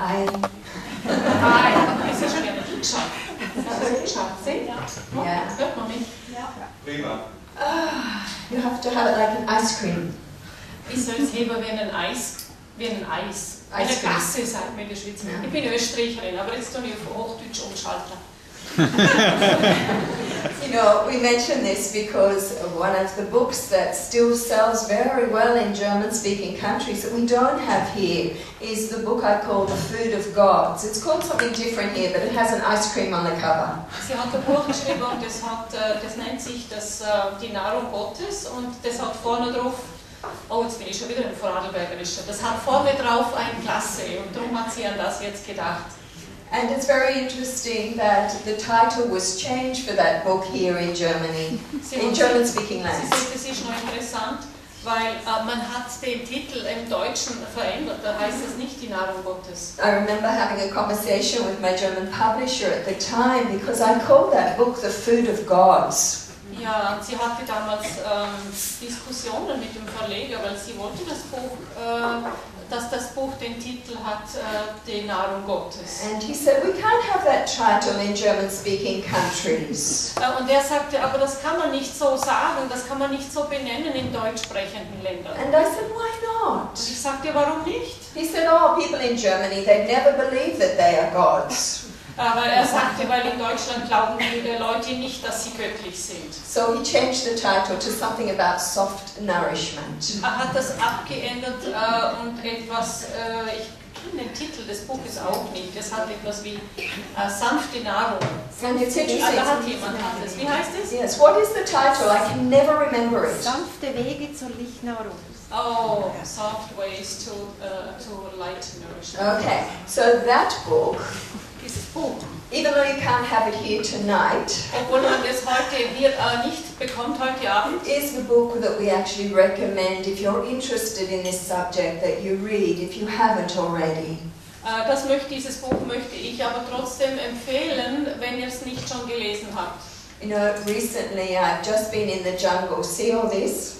Hi. Hi. Ist ja schon wieder hingeschaut. Hast du hingeschaut? Sehen? Ja. Hört man mich? Ja. Prima. You have to have it like an ice cream. Ich soll es heben wie ein Eis. Wie ein Eis. Eine Gasse, sagt man in der Schweiz. Ja. Ich bin Österreicherin, aber jetzt tue ich auf Hochdeutsch umschalten. You know, we mention this because one of the books that still sells very well in German-speaking countries that we don't have here is the book I call The Food of Gods. It's called something different here, but it has an ice cream on the cover. Sie hat ein Buch geschrieben und das nennt sich die Nahrung Gottes und das hat vorne drauf, oh jetzt bin ich schon wieder im Vorarlbergerischen, das hat vorne drauf ein Klasse und darum hat sie an das jetzt gedacht. And it's very interesting that the title was changed for that book here in Germany, in German-speaking lands. Sie sagt, es ist noch interessant, weil man hat den Titel im Deutschen verändert, da heißt es nicht die Nahrung Gottes. I remember having a conversation with my German publisher at the time because I called that book The Food of Gods. Ja, sie hatte damals Diskussionen mit dem Verleger, weil sie wollte dass das Buch den Titel hat, die Nahrung Gottes. And he said, we can't have that title in German-speaking countries. Und er sagte, aber das kann man nicht so sagen, das kann man nicht so benennen in deutsch sprechenden Ländern. And I said, why not? Und ich sagte, warum nicht? He said, oh, people in Germany, they never believe that they are gods. Aber er sagte, weil in Deutschland glauben die Leute nicht, dass sie göttlich sind. So he changed the title to something about soft nourishment. Er hat das abgeändert und etwas, ich kenne den Titel des Buches auch nicht, es hat etwas wie sanfte Nahrung. And it's Da interesting. hat jemand es. Wie heißt es? Yes, what is the title? I can never remember it. Sanfte Wege zur Lichtnahrung. Oh, soft ways to light nourishment. Okay, so that book, Dieses Buch, even though you can't have it here tonight, obwohl man das heute hier nicht bekommt, heute Abend, is the book that we actually recommend if you're interested in this subject that you read, if you haven't already. dieses Buch möchte ich aber trotzdem empfehlen, wenn ihr es nicht schon gelesen habt. You know, recently I've just been in the jungle. See all this?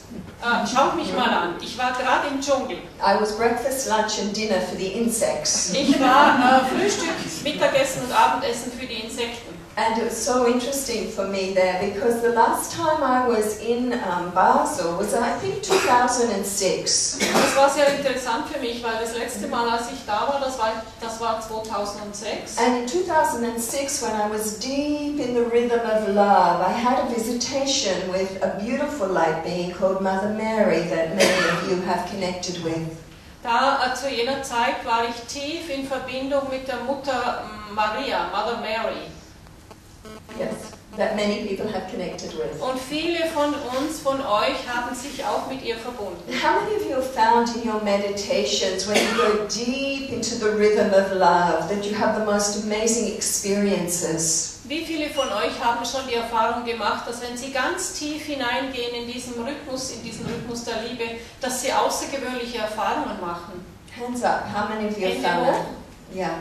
Schaut mich mal an, ich war gerade im Dschungel. I was breakfast, lunch and dinner for the insects. Ich war Frühstück, Mittagessen und Abendessen für die Insekten. And it was so interesting for me there because the last time I was in Basel was I think 2006. Das war sehr interessant für mich, weil das letzte Mal, als ich da war, das war 2006. And in 2006, when I was deep in the rhythm of love, I had a visitation with a beautiful light being called Mother Mary that many of you have connected with. Zu jener Zeit war ich tief in Verbindung mit der Mutter Maria, Mother Mary. Yes, that many people have connected with. Und viele von euch haben sich auch mit ihr verbunden. How many of you have found in your meditations, when you go deep into the rhythm of love, that you have the most amazing experiences? Wie viele von euch haben schon die Erfahrung gemacht, dass wenn sie ganz tief hineingehen in diesen Rhythmus der Liebe, dass sie außergewöhnliche Erfahrungen machen? Hands up, how many of you have Hände found hoch. that? Yeah.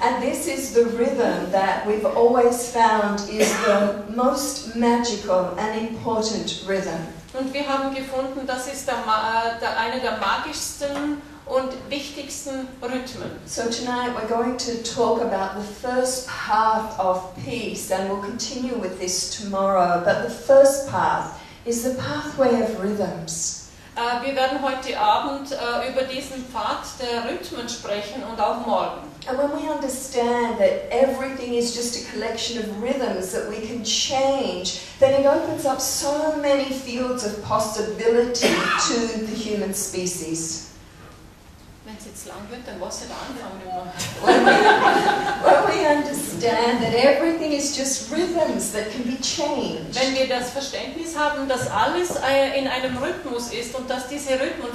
And this is the rhythm that we've always found is the most magical and important rhythm. Und wir haben gefunden, das ist eine der magischsten und wichtigsten Rhythmen. So tonight we're going to talk about the first path of peace, and we'll continue with this tomorrow. But the first path is the pathway of rhythms. Wir werden heute Abend über diesen Pfad der Rhythmen sprechen und auch morgen. And when we understand that everything is just a collection of rhythms that we can change, then it opens up so many fields of possibility to the human species. Wenn es jetzt lang wird, dann was ja anfangen immer. When we understand that everything is just rhythms that can be changed. Wenn wir das Verständnis haben, dass alles in einem Rhythmus ist und dass diese Rhythmen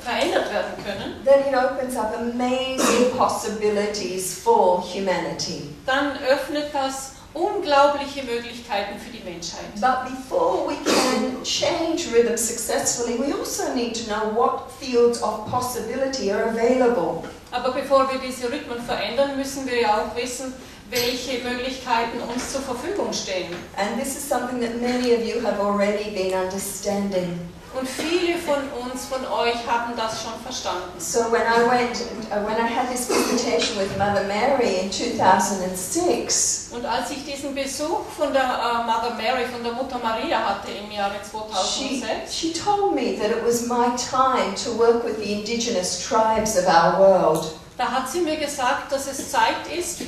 verändert werden können, Then it opens up amazing possibilities for humanity. dann öffnet das unglaubliche Möglichkeiten für die Menschheit. But before we can change rhythm successfully, we also need to know what fields of possibility are available. Aber bevor wir diese Rhythmen verändern, müssen wir ja auch wissen, welche Möglichkeiten uns zur Verfügung stehen. And this is something that many of you have already been understanding. Und viele von uns, von euch, haben das schon verstanden. So when I had this visitation with Mother Mary in 2006, Und als ich diesen Besuch von der Mother Mary, von der Mutter Maria hatte im Jahre 2006, she told me that it was my time to work with the indigenous tribes of our world. da hat sie mir gesagt, dass es Zeit ist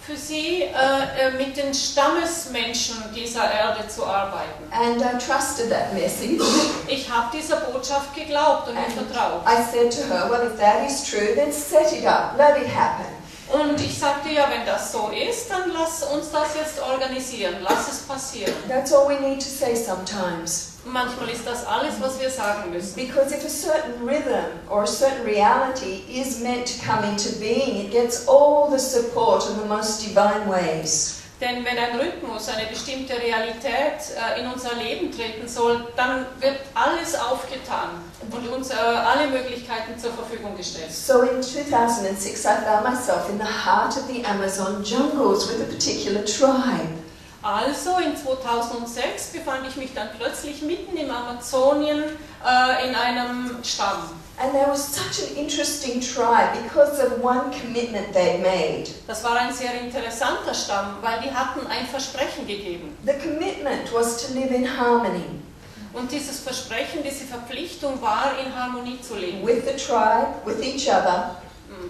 für sie, mit den Stammesmenschen dieser Erde zu arbeiten. And I trusted that message. Ich habe dieser Botschaft geglaubt und mir vertraut. I said to her, well, if that is true, then set it up, let it happen. Und ich sagte, ja, wenn das so ist, dann lass uns das jetzt organisieren, lass es passieren. That's all we need to say sometimes. Manchmal ist das alles, was wir sagen müssen. Because if a certain rhythm or a certain reality is meant to come into being, it gets all the support in the most divine ways. Denn wenn ein Rhythmus, eine bestimmte Realität in unser Leben treten soll, dann wird alles aufgetan und uns alle Möglichkeiten zur Verfügung gestellt. So in 2006 I found myself in the heart of the Amazon jungles with a particular tribe. Also in 2006 befand ich mich dann plötzlich mitten im Amazonien in einem Stamm. And there was such an interesting tribe because of one commitment they made. Das war ein sehr interessanter Stamm, weil die hatten ein Versprechen gegeben. The commitment was to live in harmony. Und dieses Versprechen, diese Verpflichtung war, in Harmonie zu leben. With the tribe, with each other,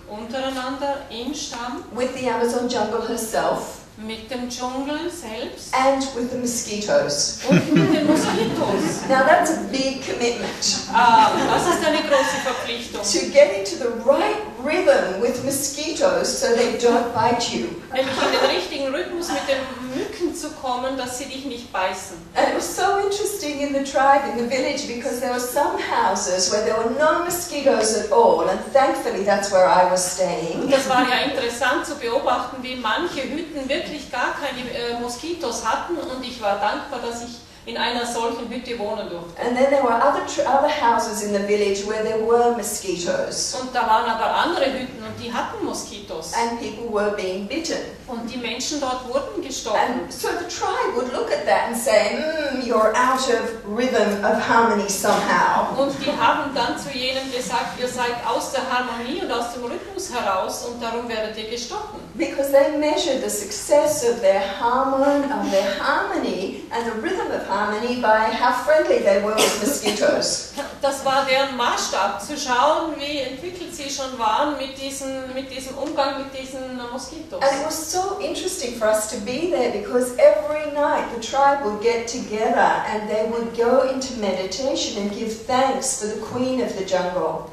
Untereinander, im Stamm, with the Amazon jungle herself, mit dem Dschungel selbst and with the mosquitoes. und mit den Moskitos. Now that's a big commitment. Das ist eine große Verpflichtung. To get into the right rhythm with mosquitoes so they don't bite you. Nämlich in den richtigen Rhythmus mit den Mücken zu kommen, dass sie dich nicht beißen. And it was so interesting in the tribe, in the village, because there were some houses where there were no mosquitoes at all, and thankfully that's where I was staying. Das war ja interessant zu beobachten, wie manche Hütten wirklich gar keine Moskitos hatten, und ich war dankbar, dass ich in einer solchen Hütte wohnen durfte. And then there were other houses in the village where there were mosquitoes. Und da waren aber andere Hütten und die hatten Moskitos. And people were being bitten. Und die Menschen dort wurden gestochen. And so the tribe would look at that and say, you're out of rhythm of harmony somehow. Und die haben dann zu jenen gesagt, ihr seid aus der Harmonie und aus dem Rhythmus heraus und darum werdet ihr gestochen. Because they measured the success of their harmony and the rhythm of harmony by how friendly they were with mosquitoes. Das war deren Maßstab, zu schauen, wie entwickelt sie schon waren mit diesem Umgang mit diesen Moskitos. And it was so interesting for us to be there because every night the tribe would get together and they would go into meditation and give thanks for the queen of the jungle.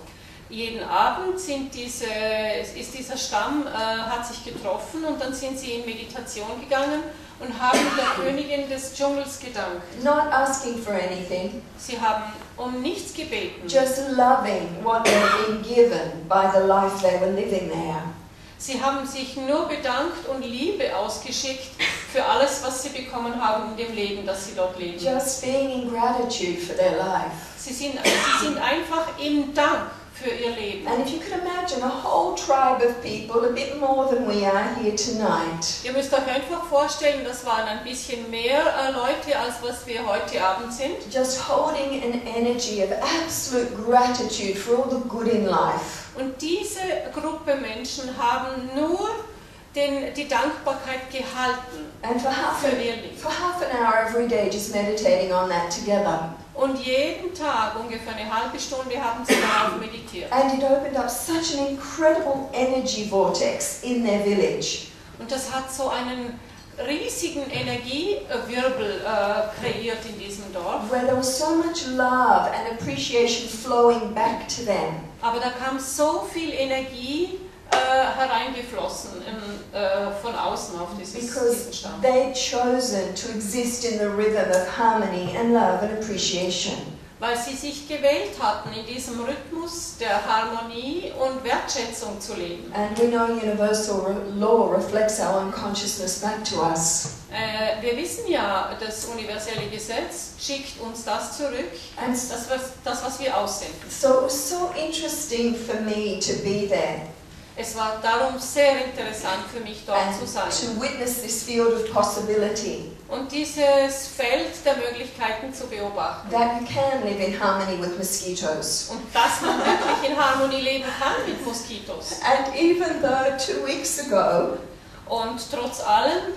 Jeden Abend ist dieser Stamm, hat sich getroffen und dann sind sie in Meditation gegangen und haben der Königin des Dschungels gedankt. Not asking for anything. Sie haben um nichts gebeten. Just loving what they'd been given by the life they were living there. Sie haben sich nur bedankt und Liebe ausgeschickt für alles, was sie bekommen haben in dem Leben, das sie dort leben. Just being in gratitude for their life. Sie sind einfach im Dank für ihr Leben. And if you could imagine a whole tribe of people, a bit more than we are here tonight. Ihr müsst euch einfach vorstellen, das waren ein bisschen mehr Leute, als was wir heute Abend sind. Just holding an energy of absolute gratitude for all the good in life. Und diese Gruppe Menschen haben nur die Dankbarkeit gehalten And for half für ihr Leben. an hour every day, just meditating on that together. Und jeden Tag, ungefähr eine halbe Stunde, haben sie darauf meditiert. And it opened up such an incredible energy vortex in their village. Und das hat so einen riesigen Energiewirbel kreiert in diesem Dorf. Where there was so much love and appreciation flowing back to them. Aber da kam so viel Energie hereingeflossen von außen auf diesen Because Stamm. they'd chosen to exist in the rhythm of harmony and love and appreciation. Weil sie sich gewählt hatten, in diesem Rhythmus der Harmonie und Wertschätzung zu leben. And we know universal law reflects our unconsciousness back to us. Wir wissen ja, das universelle Gesetz schickt uns das zurück, And das was wir aussenden. so it was so interesting for me to be there. Es war darum sehr interessant für mich, dort and zu sein. to witness this field of possibility, Und dieses Feld der Möglichkeiten zu beobachten. that you can live in harmony with mosquitoes. Und dass man wirklich in Harmonie leben kann mit Moskitos. And even though 2 weeks ago Und trotz allem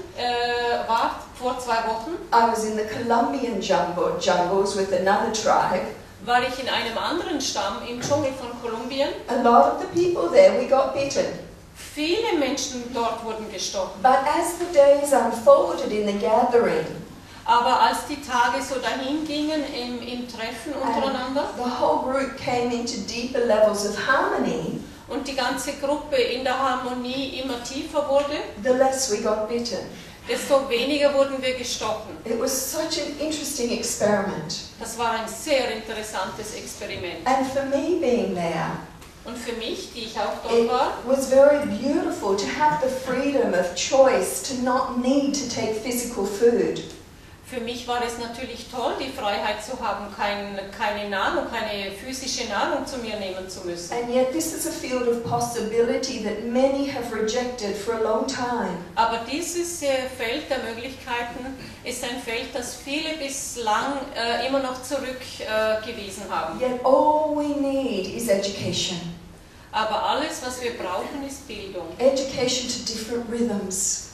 war vor 2 Wochen, I was in the Colombian jungles with another tribe, war ich in einem anderen Stamm im Dschungel von Kolumbien. a lot of the people there, we got bitten. Viele Menschen dort wurden gestochen. But as the days unfolded in the gathering, Aber als die Tage so dahin gingen im Treffen untereinander the whole group came into deeper levels of harmony, und die ganze Gruppe in der Harmonie immer tiefer wurde, the less we got bitten. desto weniger wurden wir gestochen. It was such an interesting experiment. Das war ein sehr interessantes Experiment. And for me being there, Und für mich, die ich auch dort it war, was very beautiful to have the freedom of choice to not need to take physical food. für mich war es natürlich toll, die Freiheit zu haben, keine Nahrung, keine physische Nahrung zu mir nehmen zu müssen. And yet this is a field of possibility that many have rejected for a long time. Aber dieses Feld der Möglichkeiten ist ein Feld, das viele bislang immer noch zurückgewiesen haben. Yet all we need is education. Aber alles, was wir brauchen, ist Bildung. Education to different rhythms.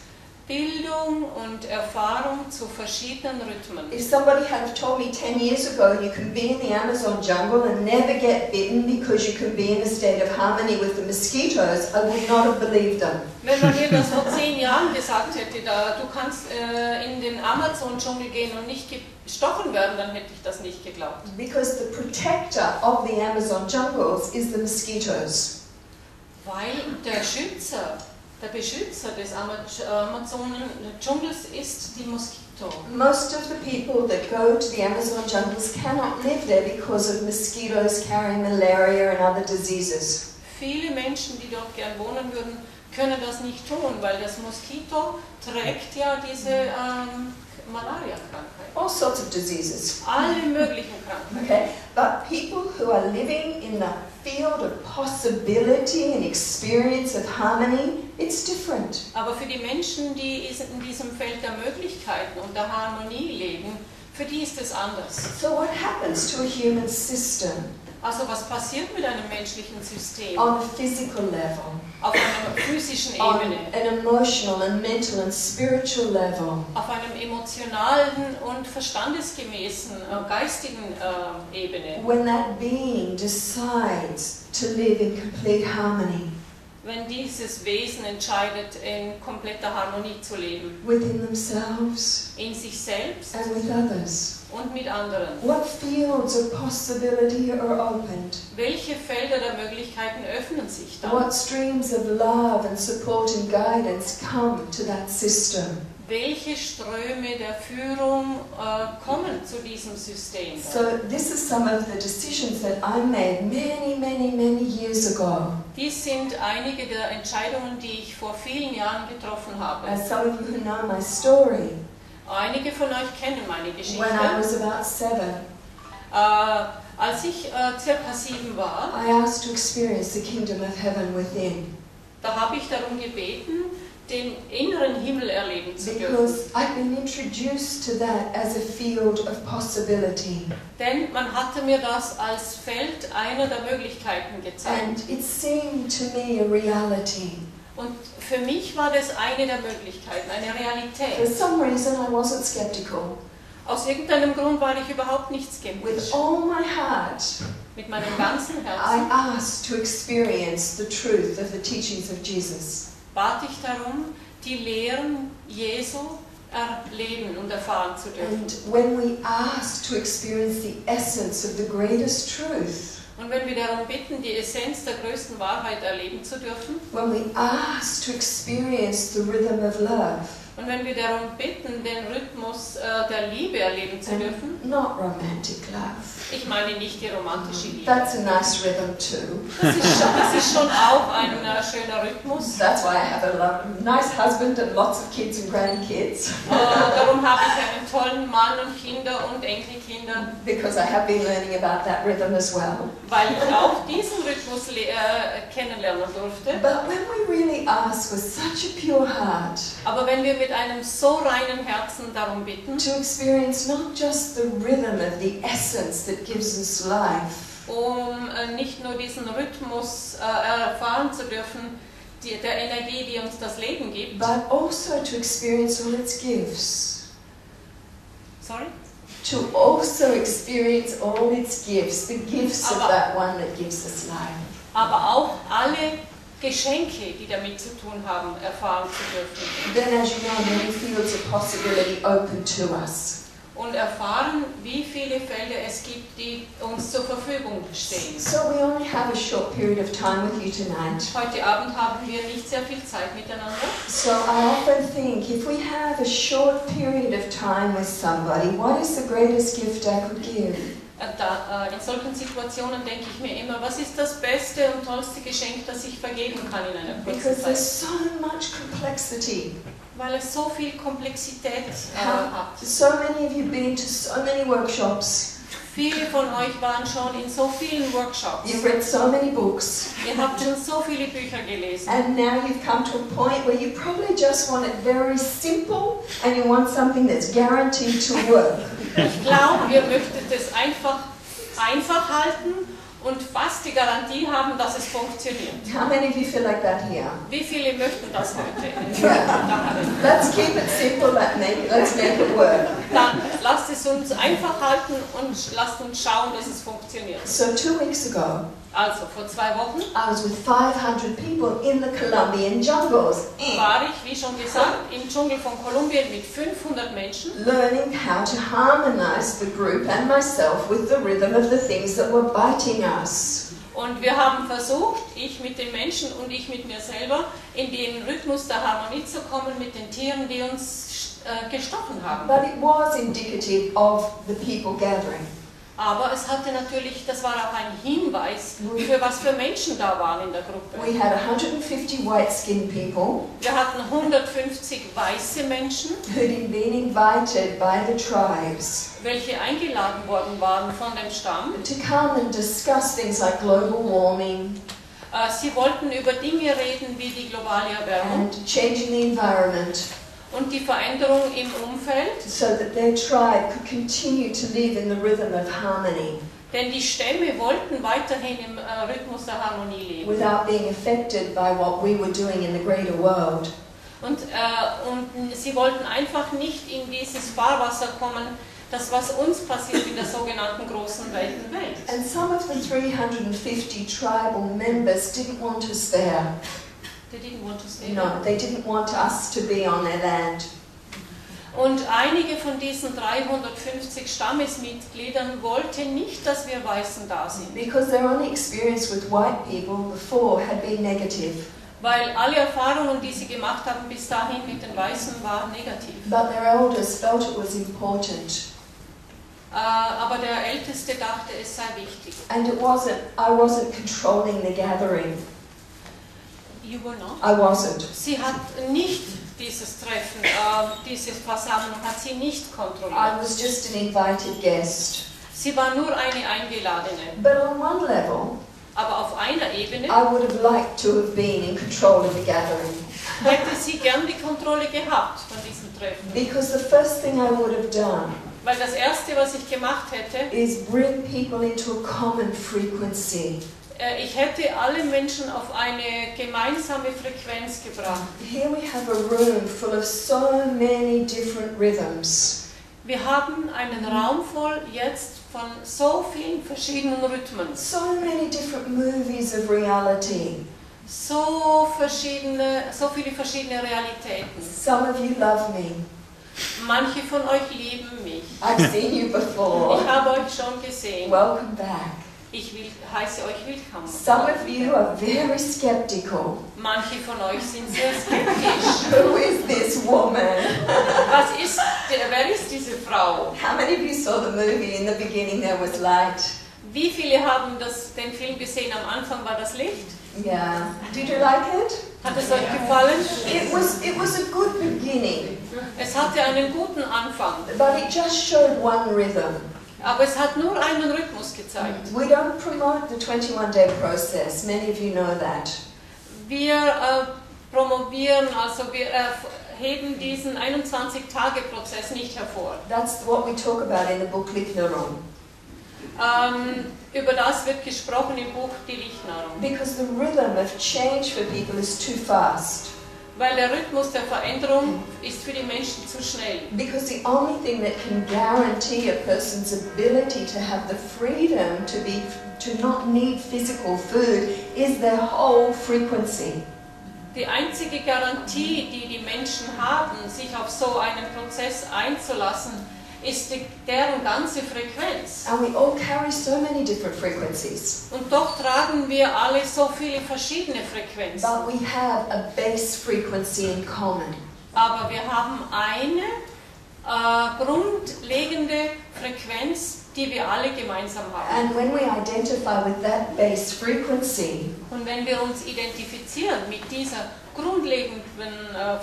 Bildung und Erfahrung zu verschiedenen Rhythmen. If somebody had have told me 10 years ago you can be in the Amazon jungle and never get bitten because you can be in a state of harmony with the mosquitoes, I would not have believed them. Wenn man mir das vor 10 Jahren gesagt hätte, du kannst in den Amazon-Dschungel gehen und nicht gestochen werden, dann hätte ich das nicht geglaubt. Because the protector of the Amazon jungles is the mosquitoes. Weil der Beschützer des Amazonen-Dschungels ist die Moskito. Most of the people that go to the Amazon jungles cannot live there because of mosquitoes carrying malaria and other diseases. Viele Menschen, die dort gern wohnen würden, können das nicht tun, weil das Moskito trägt ja diese Malaria-Krankheit. All sorts of diseases. Alle möglichen Krankheiten. Okay, but people who are living in the field of possibility and experience of harmony, it's different. Aber für die Menschen, die in diesem Feld der Möglichkeiten und der Harmonie leben, für die ist es anders. So what happens to a human system Also was passiert mit einem menschlichen System on a physical level, auf einer physischen on Ebene, an emotional and mental and spiritual level, auf einem emotionalen und verstandesgemäßen, geistigen Ebene? when that being decides to live in complete harmony Wenn dieses Wesen entscheidet, in kompletter Harmonie zu leben, within themselves in sich selbst and with others? und mit anderen. What fields of possibility are opened? Welche Felder der Möglichkeiten öffnen sich dann? What streams of love and support and guidance come to that system? Welche Ströme der Führung kommen zu diesem System? So this is some of the decisions that I made many years ago. Dies sind einige der Entscheidungen, die ich vor vielen Jahren getroffen habe. As some of you who know my story, Einige von euch kennen meine Geschichte. when I was about 7, Als ich circa 7 war, I asked to experience the kingdom of heaven within. da habe ich darum gebeten, den inneren Himmel erleben zu dürfen. Because I've been introduced to that as a field of possibility. Denn man hatte mir das als Feld einer der Möglichkeiten gezeigt. And it seemed to me a reality. Und für mich war das eine der Möglichkeiten, eine For Realität. some reason I wasn't skeptical. Aus irgendeinem Grund war ich überhaupt nicht skeptisch. With all my heart, Mit meinem ganzen I Herzen asked to experience the truth of the teachings of Jesus. bat ich darum, die Lehren Jesu erleben und erfahren zu dürfen. And when we ask to experience the essence of the greatest truth, Und wenn wir darum bitten, die Essenz der größten Wahrheit erleben zu dürfen, when we ask to experience the rhythm of love, Und wenn wir darum bitten, den Rhythmus der Liebe erleben zu dürfen, not romantic love. ich meine nicht die romantische Liebe. That's a nice rhythm too. Das ist schon auch ein schöner Rhythmus. That's why I have a nice husband and lots of kids and grandkids. Darum habe ich einen tollen Mann und Kinder und Enkelkinder. Because I have been learning about that rhythm as well. Weil ich auch diesen Rhythmus kennenlernen durfte. But when we really ask with such a pure heart, Aber wenn wir mit einem so reinen Herzen darum bitten, to experience not just the rhythm of the essence that gives us life, nicht nur diesen Rhythmus erfahren zu dürfen, der Energie, die uns das Leben gibt, but also to experience all its gifts. sorry? To also experience all its gifts, the gifts of that one that gives us life. Aber auch alle Geschenke, die damit zu tun haben, erfahren zu dürfen. Then, as you know, many fields of possibility open to us. Und erfahren, wie viele Felder es gibt, die uns zur Verfügung stehen. So we only have a short period of time with you tonight. Heute Abend haben wir nicht sehr viel Zeit miteinander. So I often think, if we have a short period of time with somebody, what is the greatest gift I could give? In solchen Situationen denke ich mir immer, was ist das beste und tollste Geschenk, das ich vergeben kann in einer kurzen Because there's Zeit? so much complexity. Weil es so viel Komplexität hat. So many of you been to so many workshops. Viele von euch waren schon in so vielen Workshops. You've read so many books. Ihr habt schon so viele Bücher gelesen. And now you've come to a point where you probably just want it very simple and you want something that's guaranteed to work. Ich glaube, ihr möchtet es einfach halten und fast die Garantie haben, dass es funktioniert. How many of you feel like that here? Wie viele möchten das heute? Yeah. Let's keep it simple, let's make it work. Dann lasst es uns einfach halten und lasst uns schauen, dass es funktioniert. So 2 weeks ago, Also, vor 2 Wochen I was with 500 people in the Colombian jungles, war ich, wie schon gesagt, im Dschungel von Kolumbien mit 500 Menschen, learning how to harmonize the group and myself with the rhythm of the things that were biting us. und wir haben versucht, ich mit den Menschen und ich mit mir selber, in den Rhythmus der Harmonie zu kommen mit den Tieren, die uns gestochen haben. But it was indicative of the people gathering. Aber es hatte natürlich, das war auch ein Hinweis, für was für Menschen da waren in der Gruppe. We had 150 white-skinned people Wir hatten 150 weiße Menschen, who'd been invited by the tribes welche eingeladen worden waren von dem Stamm. to come and discuss things like global warming Sie wollten über Dinge reden wie die globale Erwärmung and changing the environment und die Veränderung im Umfeld, so that their tribe could continue to live in the rhythm of harmony denn die Stämme wollten weiterhin im Rhythmus der Harmonie leben. without being affected by what we were doing in the greater world. Und sie wollten einfach nicht in dieses Fahrwasser kommen, das was uns passiert in der sogenannten großen weiten Welt. And some of the 350 tribal members didn't want us there. They didn't want to stay. No, they didn't want us to be on their land. Und einige von diesen 350 Stammesmitgliedern wollten nicht, dass wir Weißen da sind, Because their only experience with white people before had been negative. weil alle Erfahrungen, die sie gemacht haben bis dahin mit den Weißen, waren negativ. But their elders felt it was important. Aber der Älteste dachte, es sei wichtig. And I wasn't controlling the gathering. You were not? I wasn't. Sie hat nicht dieses Treffen, diese Versammlung hat sie nicht I kontrolliert. was just an invited guest. Sie war nur eine Eingeladene. But on one level, Aber auf einer Ebene I would have liked to have been in control of the gathering. hätte sie gern die Kontrolle gehabt von diesem Treffen. Because the first thing I would have done Weil das Erste, was ich gemacht hätte, is bring people into a common frequency. ich hätte alle Menschen auf eine gemeinsame Frequenz gebracht. Here we have a room full of so many different rhythms. Wir haben einen Raum voll jetzt von so vielen verschiedenen Rhythmen. So many different movies of reality. So viele verschiedene Realitäten. Some of you love me. Manche von euch lieben mich. I've seen you before. Ich habe euch schon gesehen. Welcome back. heiße euch willkommen. Some of you are very skeptical. Manche von euch sind sehr skeptisch. Who is this woman? Wer ist diese Frau? How many of you saw the movie? In the beginning there was light. Wie viele haben den Film gesehen? Am Anfang war das Licht. Yeah. Did you like it? Hat es euch gefallen? It was a good beginning, Es hatte einen guten Anfang, but it just showed one rhythm. aber es hat nur einen Rhythmus gezeigt. We don't promote the 21-day process. Many of you know that. Wir promovieren, also wir heben diesen 21-Tage-Prozess nicht hervor. That's what we talk about in the book Nahrung. Über das wird gesprochen im Buch Die Lichtnahrung. Because the rhythm of change for people is too fast. Weil der Rhythmus der Veränderung ist für die Menschen zu schnell. Because the only thing that can guarantee a person's ability to have the freedom to not need physical food is their whole frequency. Die einzige Garantie, die die Menschen haben, sich auf so einen Prozess einzulassen, ist deren ganze Frequenz. And we all carry so many different frequencies. Und doch tragen wir alle so viele verschiedene Frequenzen. But we have a base frequency in common. Aber wir haben eine grundlegende Frequenz, die wir alle gemeinsam haben. And when we identify with that base frequency, Und wenn wir uns identifizieren mit dieser grundlegenden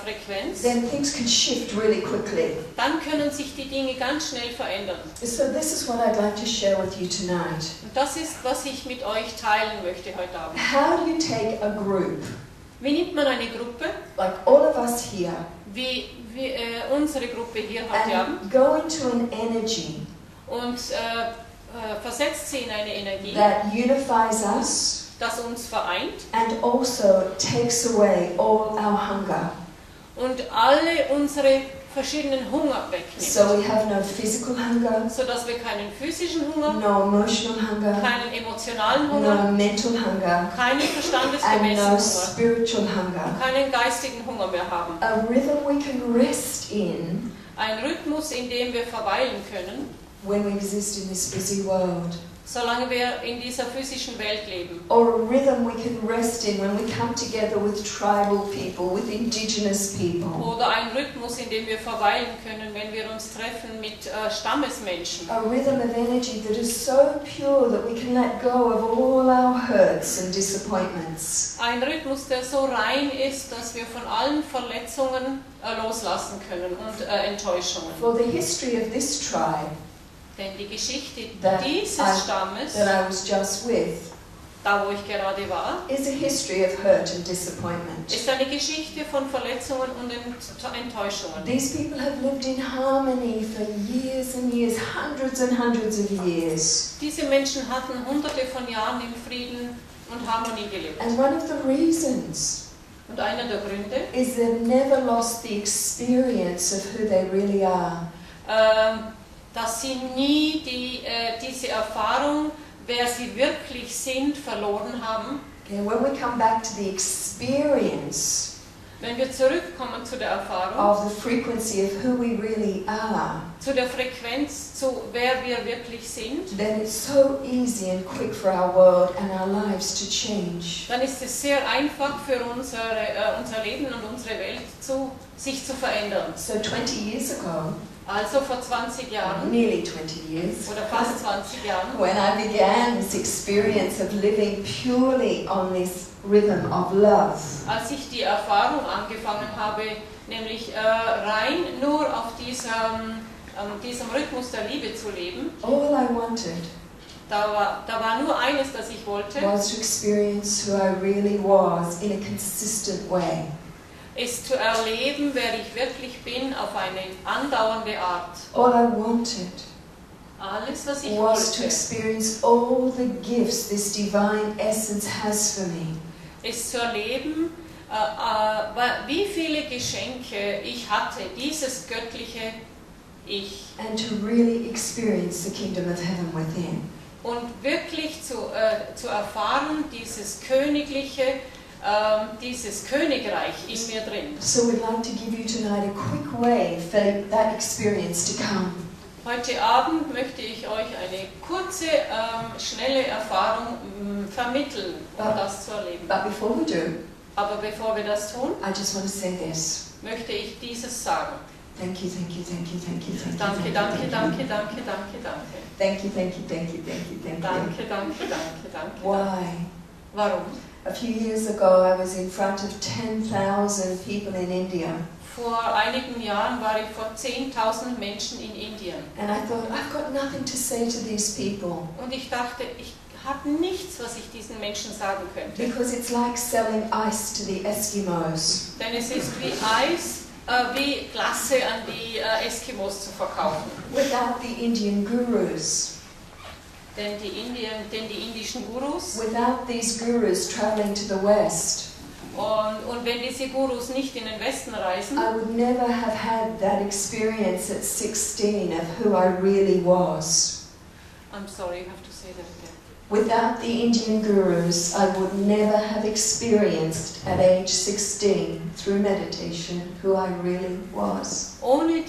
Frequenz, then things can shift really quickly. dann können sich die Dinge ganz schnell verändern. So this is what I'd like to share with you tonight. Und das ist, was ich mit euch teilen möchte heute Abend. How do you take a group, Wie nimmt man eine Gruppe, like all of us here, wie unsere Gruppe hier heute Abend, and go into an energy und versetzt sie in eine Energie, that unifies us das uns vereint and also takes away all our hunger? und alle unsere verschiedenen Hunger wegnimmt. So we have no physical hunger, Sodass wir keinen physischen Hunger, no emotional hunger, keinen emotionalen Hunger, no mental hunger, keinen and verstandesgemäßen no Hunger, spiritual hunger. keinen geistigen Hunger mehr haben. A rhythm we can rest in Ein Rhythmus, in dem wir verweilen können, when we exist in this busy world. solange wir in dieser physischen Welt leben. Or a rhythm we can rest in when we come together with tribal people, with indigenous people. Oder ein Rhythmus, in dem wir verweilen können, wenn wir uns treffen mit Stammesmenschen. A rhythm of energy that is so pure that we can let go of all our hurts and disappointments. Ein Rhythmus, der so rein ist, dass wir von allen Verletzungen loslassen können und Enttäuschungen. For the history of this tribe Denn die Geschichte that dieses Stammes, I was just with da wo ich gerade war, is a history of hurt and disappointment. ist eine Geschichte von Verletzungen und Enttäuschungen. These people have lived in harmony for years and years, hundreds and hundreds of years. Diese Menschen hatten hunderte von Jahren im Frieden und Harmonie gelebt. And one of the reasons Und einer der Gründe, is they've never lost the experience of who they really are. dass sie nie diese Erfahrung, wer sie wirklich sind, verloren haben. Okay, when we come back to the experience Wenn wir zurückkommen zu der Erfahrung, of the frequency of who we really are, zu der Frequenz, zu wer wir wirklich sind, then it's so easy and quick for our world and our lives to change. dann ist es sehr einfach für unser Leben und unsere Welt sich zu verändern. So 20 years ago, Also vor 20 Jahren nearly 20 years, oder fast 20 Jahren, when I began this experience of living purely on this rhythm of love, als ich die Erfahrung angefangen habe, nämlich rein nur auf diesem Rhythmus der Liebe zu leben, all I wanted da war nur eines, das ich wollte, was to experience who I really was in a consistent way. ist zu erleben, wer ich wirklich bin, auf eine andauernde Art. All I wanted Alles, was ich was to wollte, experience all the gifts this divine essence has for me. ist zu erleben, wie viele Geschenke ich hatte, dieses göttliche Ich. And to really experience the kingdom of heaven within. Und wirklich zu erfahren, dieses Königreich in mir drin. So we'd like to give you tonight a quick way for that experience to come. Heute Abend möchte ich euch eine kurze, schnelle Erfahrung vermitteln, um das zu erleben. But before we do, Aber bevor wir das tun, I just want to say this. möchte ich dieses sagen. Thank you, thank you, thank you, thank you, thank you. Danke, danke, danke, danke, danke, danke. Thank you, thank you, thank you, thank you, thank you. Danke, danke, danke, danke. Why? Warum? A few years ago, I was in front of 10,000 people in India. Vor einigen Jahren war ich vor 10.000 Menschen in Indien. And I thought, I've got nothing to say to these people. Und ich dachte, ich habe nichts, was ich diesen Menschen sagen könnte. Because it's like selling ice to the Eskimos. Denn es ist wie Eis, wie Glasse an die Eskimos zu verkaufen. Without the Indian gurus. Denn die indischen Gurus, Without these gurus traveling to the West. und wenn diese Gurus nicht in den Westen reisen, I would never have had that experience at 16 of who I really was. I'm sorry, you have to say that again. Without the Indian gurus, I would never have experienced at age 16 through meditation who I really was. Ohne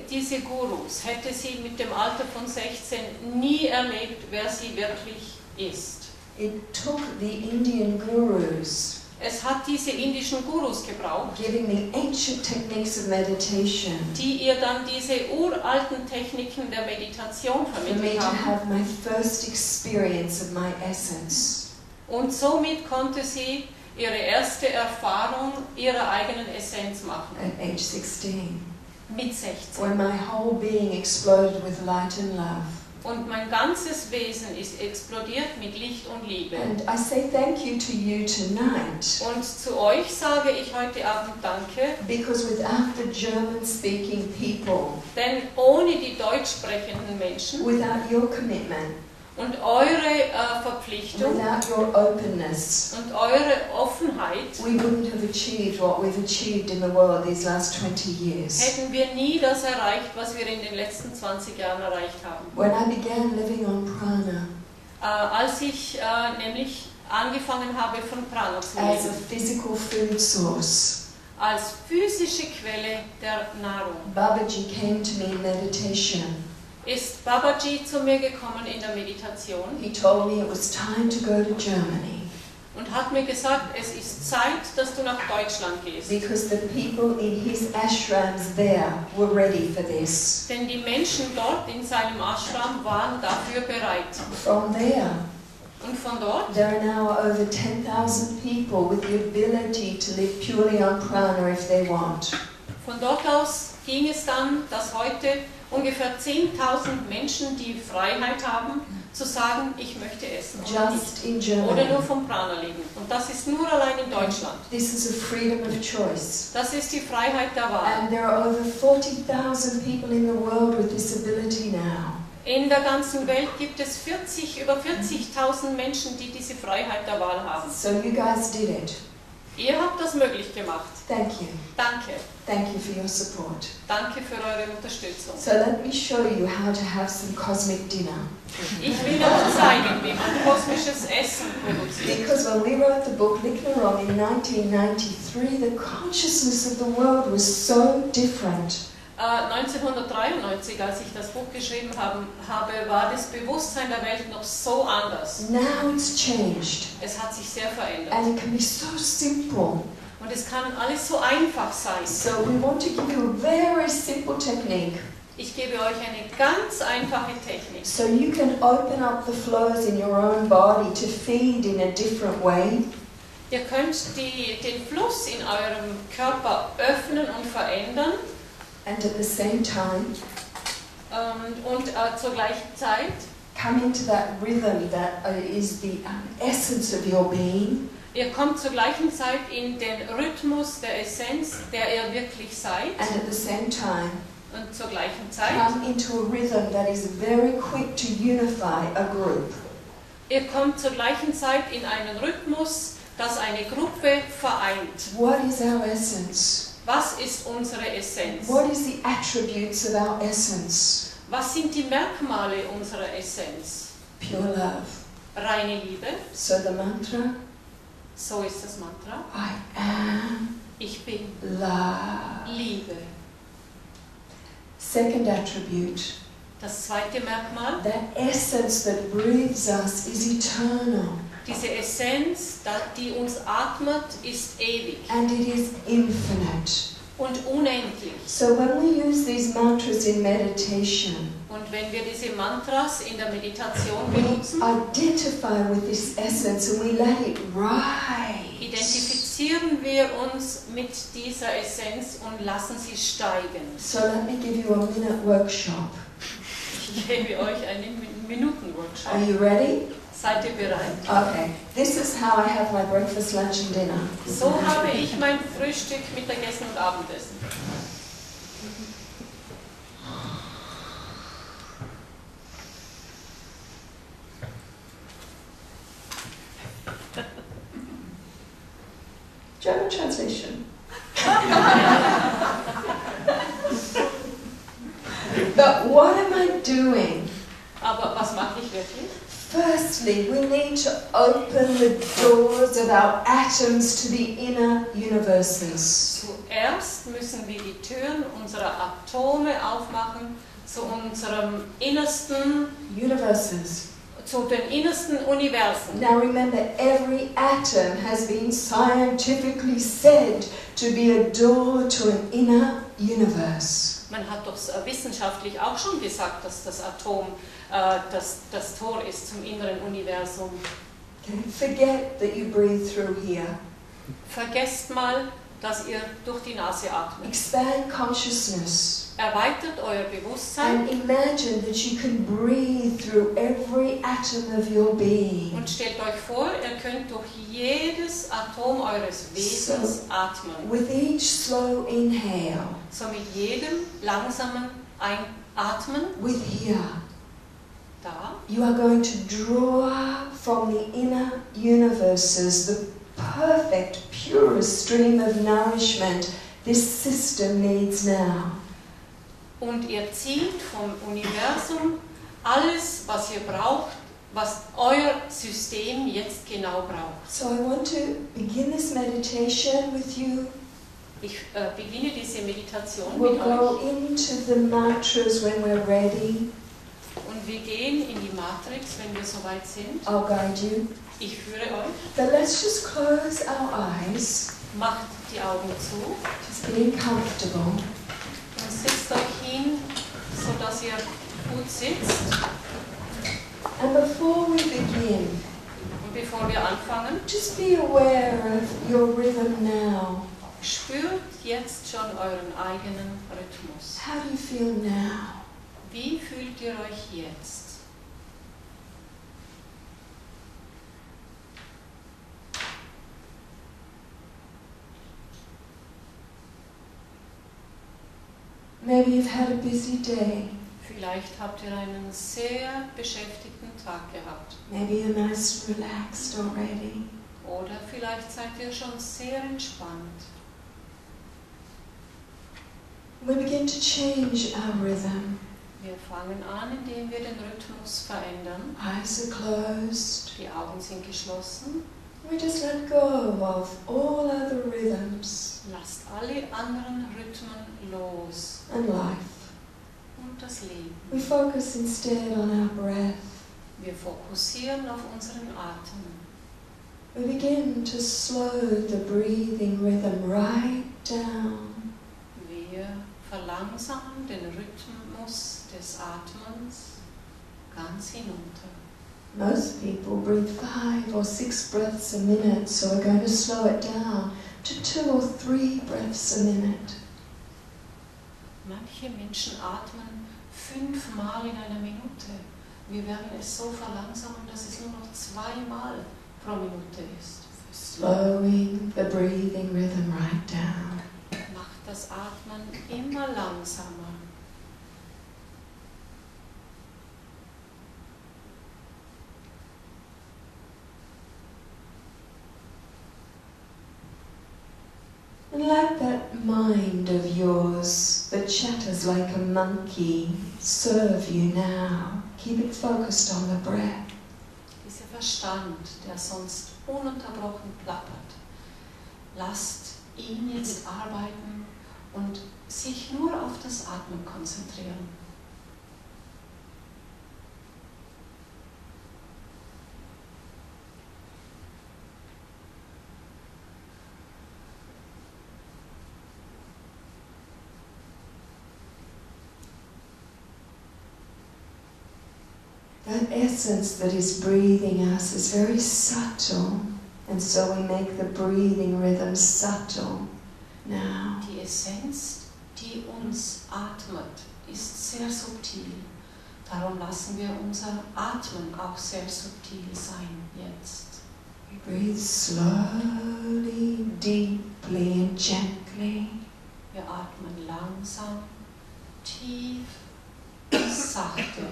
diese Gurus hätte sie mit dem Alter von 16 nie erlebt, wer sie wirklich ist. It took the Indian gurus Es hat diese indischen Gurus gebraucht, giving the ancient techniques of meditation die ihr dann diese uralten Techniken der Meditation for me vermittelt to haben. have my first experience of my essence. Und somit konnte sie ihre erste Erfahrung ihrer eigenen Essenz machen. At age 16, Mit 16. when my whole being exploded with light and love. Und mein ganzes Wesen ist explodiert mit Licht und Liebe. And I say thank you to you tonight, Und zu euch sage ich heute Abend Danke, because without the German-speaking people, denn ohne die deutsch sprechenden Menschen without your commitment, und eure Verpflichtung without your openness, und eure Offenheit we wouldn't have achieved what we've achieved in the world these last 20 years. hätten wir nie das erreicht, was wir in den letzten 20 Jahren erreicht haben. When I began living on prana Als ich nämlich angefangen habe, von Prana zu as a leben, physical food source, als physische Quelle der Nahrung, Babaji came to me in meditation. ist Babaji zu mir gekommen in der Meditation He told me it was time to go to Germany und hat mir gesagt, es ist Zeit, dass du nach Deutschland gehst. because the people in his ashrams there were ready for this. Denn die Menschen dort in seinem Ashram waren dafür bereit. From there, Und von dort there are now over 10,000 people with the ability to live purely on prana if they want. Von dort aus ging es dann, dass heute ungefähr 10.000 Menschen die Freiheit haben, zu sagen, ich möchte essen oder Just in nicht. Oder nur Germany. vom Prana leben. Und das ist nur allein in Deutschland. This is a freedom of choice. Das ist die Freiheit der Wahl. And there are over 40,000 people in the world with this ability now. In der ganzen Welt gibt es über 40.000 Menschen, die diese Freiheit der Wahl haben. So you guys did it. Ihr habt das möglich gemacht. Thank you. Danke. Thank you for your support. Danke für eure Unterstützung. So let me show you how to have some cosmic dinner. Ich will euch zeigen, wie man kosmisches Essen produziert. Because when we wrote the book Nahrung in 1993, the consciousness of the world was so different. 1993, als ich das Buch geschrieben habe, war das Bewusstsein der Welt noch so anders. Now it's changed. Es hat sich sehr verändert. And it can be so simple. Und es kann alles so einfach sein. So we want to give you a very simple technique. Ich gebe euch eine ganz einfache Technik. So you can open up the flows in your own body to feed in a different way. Ihr könnt den Fluss in eurem Körper öffnen und verändern. And at the same time, Und zur gleichen Zeit come into that rhythm that is the essence of your being. ihr kommt zur gleichen Zeit in den Rhythmus der Essenz, der ihr wirklich seid. And at the same time, Und zur gleichen Zeit come into a rhythm that is very quick to unify a group. ihr kommt zur gleichen Zeit in einen Rhythmus, das eine Gruppe vereint. What is our essence? Was ist unsere Essenz? What is the attributes of our essence? Was sind die Merkmale unserer Essenz? Pure love. Reine Liebe, So the mantra, so ist das Mantra. I am Ich bin love. Liebe. Second attribute, Das zweite Merkmal, that essence that breathes us is eternal. diese Essenz, die uns atmet, ist ewig And it is infinite. und unendlich. So when we use these mantras in meditation, Und wenn wir diese Mantras in der Meditation we benutzen, identify with this essence and we let it rise. identifizieren wir uns mit dieser Essenz und lassen sie steigen. So let me give you a minute workshop. Ich gebe euch einen Minuten-Workshop. Are you ready? Seid ihr bereit? Okay. This is how I have my breakfast, lunch and dinner. So habe ich mein Frühstück, Mittagessen und Abendessen. German translation. But what am I doing? Aber was mache ich wirklich? Firstly, we need to open the doors of our atoms to the inner universes. Zuerst müssen wir die Türen unserer Atome aufmachen zu unserem innersten, Universes. zu den innersten Universen. Now remember, every atom has been scientifically said to be a door to an inner universe. Man hat doch wissenschaftlich auch schon gesagt, dass das Atom das Tor ist zum inneren Universum. Okay? Forget that you breathe through here. Vergesst mal, dass ihr durch die Nase atmet. Expand consciousness. Erweitert euer Bewusstsein And imagine that you can breathe through every atom of your being. und stellt euch vor, ihr könnt durch jedes Atom eures Wesens atmen. With each slow inhale, So mit jedem langsamen Einatmen, with here, da, you are going to draw from the inner universes the perfect, purest stream of nourishment this system needs now. und ihr zieht vom Universum alles, was ihr braucht, was euer System jetzt genau braucht. So I want to begin this meditation with you. Ich beginne diese Meditation We'll mit go euch into the mantras when we're ready. und wir gehen in die Matrix, wenn wir soweit sind. I'll guide you. Ich führe euch. But let's just close our eyes, Macht die Augen zu just getting comfortable. und setzt euch hin, sodass ihr gut sitzt. And before we begin, Und bevor wir anfangen, just be aware of your rhythm now. spürt jetzt schon euren eigenen Rhythmus. How do you feel now? Wie fühlt ihr euch jetzt? Maybe you've had a busy day. Vielleicht habt ihr einen sehr beschäftigten Tag gehabt. Maybe you're nice and relaxed already. Oder vielleicht seid ihr schon sehr entspannt. We begin to change our rhythm. Wir fangen an, indem wir den Rhythmus verändern. Eyes are closed. Die Augen sind geschlossen. We just let go of all other rhythms Lasst alle anderen Rhythmen los. and life. Und das Leben. We focus instead on our breath. Wir fokussieren auf unseren Atem. We begin to slow the breathing rhythm right down. Wir verlangsamen den Rhythmus des Atmens ganz hinunter. Most people breathe 5 or 6 breaths a minute, so we're going to slow it down to 2 or 3 breaths a minute. Manche Menschen atmen 5 Mal in einer Minute. Wir werden es so verlangsamen, dass es nur noch 2 Mal pro Minute ist. Slowing the breathing rhythm right down. Macht das Atmen immer langsamer. And let that mind of yours that chatters like a monkey serve you now. Keep it focused on the breath. Dieser Verstand, der sonst ununterbrochen plappert, lasst ihn jetzt arbeiten und sich nur auf das Atmen konzentrieren. That essence that is breathing us is very subtle, and so we make the breathing rhythm subtle now. Die Essenz, die uns atmet, ist sehr subtil. Darum lassen wir unser Atmen auch sehr subtil sein jetzt. We breathe slowly, deeply and gently. Wir atmen langsam, tief, sachte.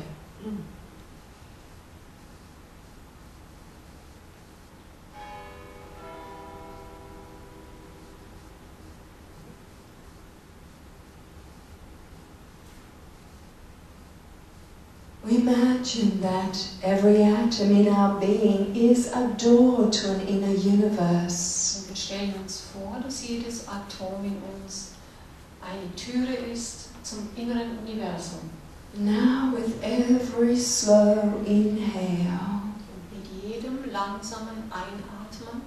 We imagine that every atom in our being is a door to an inner universe. Und wir stellen uns vor, dass jedes Atom in uns eine Türe ist zum inneren Universum. Now with every slow inhale, Und mit jedem langsamen Einatmen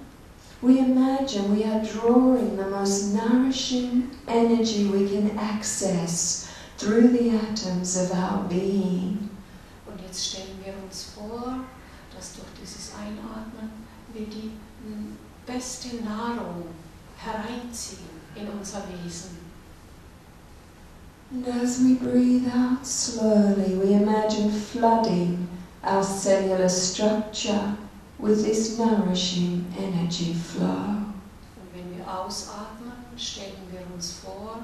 we imagine we are drawing the most nourishing energy we can access through the atoms of our being. Und jetzt stellen wir uns vor, dass durch dieses Einatmen wir die beste Nahrung hereinziehen in unser Wesen. And as we breathe out slowly, we imagine flooding our cellular structure with this nourishing energy flow. Und wenn wir ausatmen, stellen wir uns vor,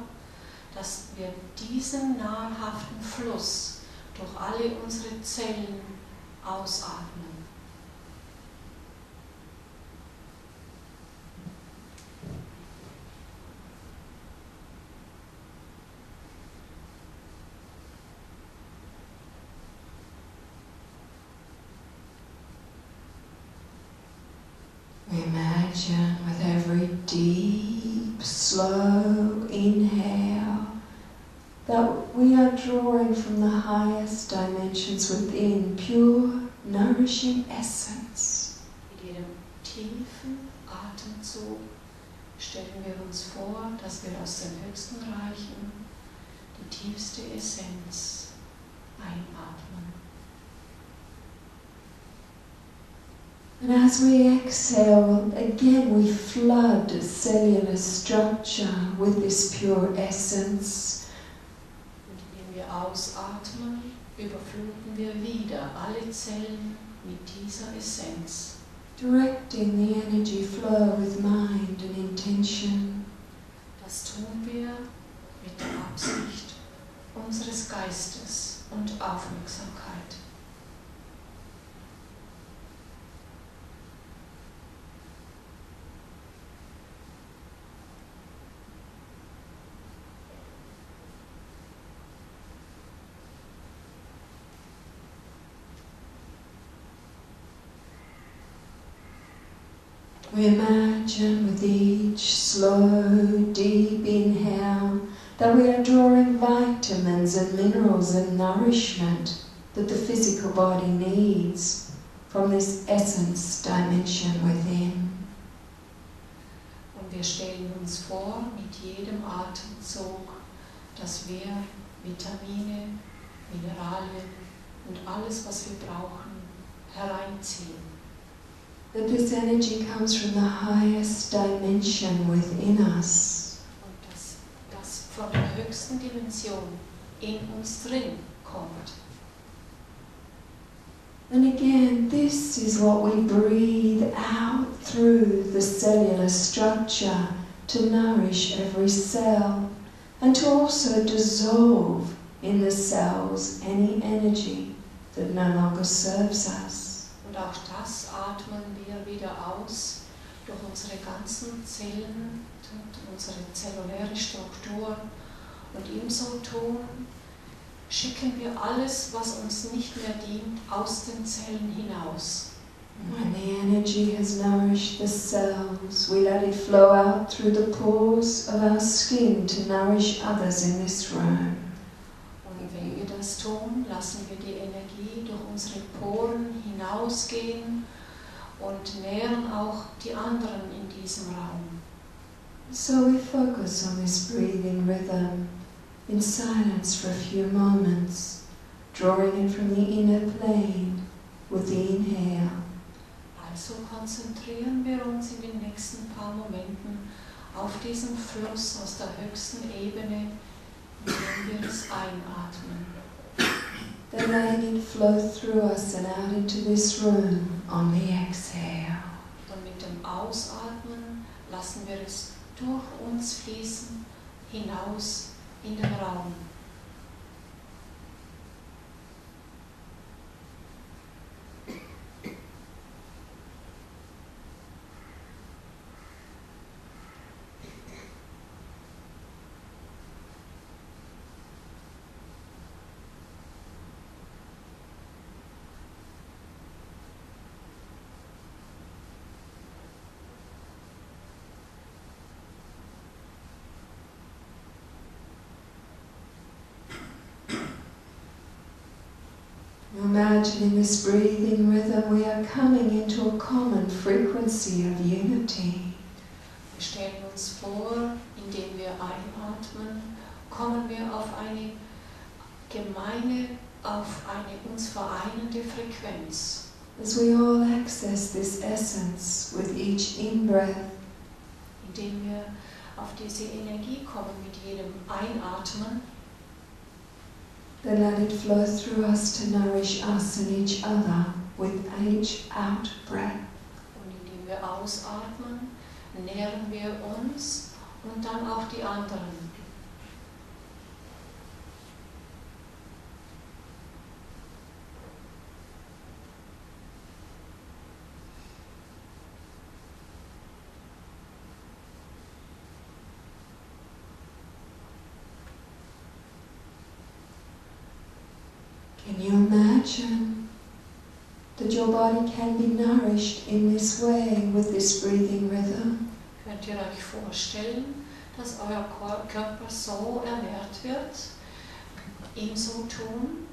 dass wir diesen nahrhaften Fluss durch alle unsere Zellen ausatmen. We imagine with every deep, slow inhale that we are drawing from the highest dimensions within pure, nourishing essence. Mit jedem tiefen Atemzug stellen wir uns vor, dass wir aus den höchsten Reichen die tiefste Essenz einatmen. And as we exhale, again we flood cellular structure with this pure essence. Und indem wir ausatmen, überfluten wir wieder alle Zellen mit dieser Essenz. Directing the energy flow with mind and intention. Das tun wir mit der Absicht unseres Geistes und Aufmerksamkeit. We imagine with each slow, deep inhale that we are drawing vitamins and minerals and nourishment that the physical body needs from this essence dimension within. Und wir stellen uns vor, mit jedem Atemzug, dass wir Vitamine, Mineralien und alles, was wir brauchen, hereinziehen. That this energy comes from the highest dimension within us. Und dass das von der höchsten Dimension in uns drin kommt. And again, this is what we breathe out through the cellular structure to nourish every cell and to also dissolve in the cells any energy that no longer serves us. Und auch das atmen wir wieder aus durch unsere ganzen Zellen und unsere zelluläre Struktur. Und im so tun schicken wir alles, was uns nicht mehr dient, aus den Zellen hinaus. When the energy has nourished the cells, we let it flow out through the pores of our skin to nourish others in this room. Und wenn wir das tun, lassen wir die Energie durch unsere Poren hinausgehen und nähren auch die anderen in diesem Raum. So we focus on this breathing rhythm in silence for a few moments, drawing it from the inner plane with the inhale. Also konzentrieren wir uns in den nächsten paar Momenten auf diesen Fluss aus der höchsten Ebene, indem wir es einatmen. Then letting it flow through us and out into this room on the exhale. Und mit dem Ausatmen lassen wir es durch uns fließen, hinaus in den Raum. Imagine in this breathing rhythm we are coming into a common frequency of unity. Wir stellen uns vor, indem wir einatmen, kommen wir auf eine gemeine, auf eine uns vereinende Frequenz. As we all access this essence with each in-breath, Indem wir auf diese Energie kommen mit jedem Einatmen, then let it flow through us to nourish us and each other with each out-breath. und indem wir ausatmen, nähren wir uns und dann auch die anderen. Can you imagine that your body can be nourished in this way with this breathing rhythm? Könnt ihr euch vorstellen, dass euer Körper so ernährt wird, im so tun?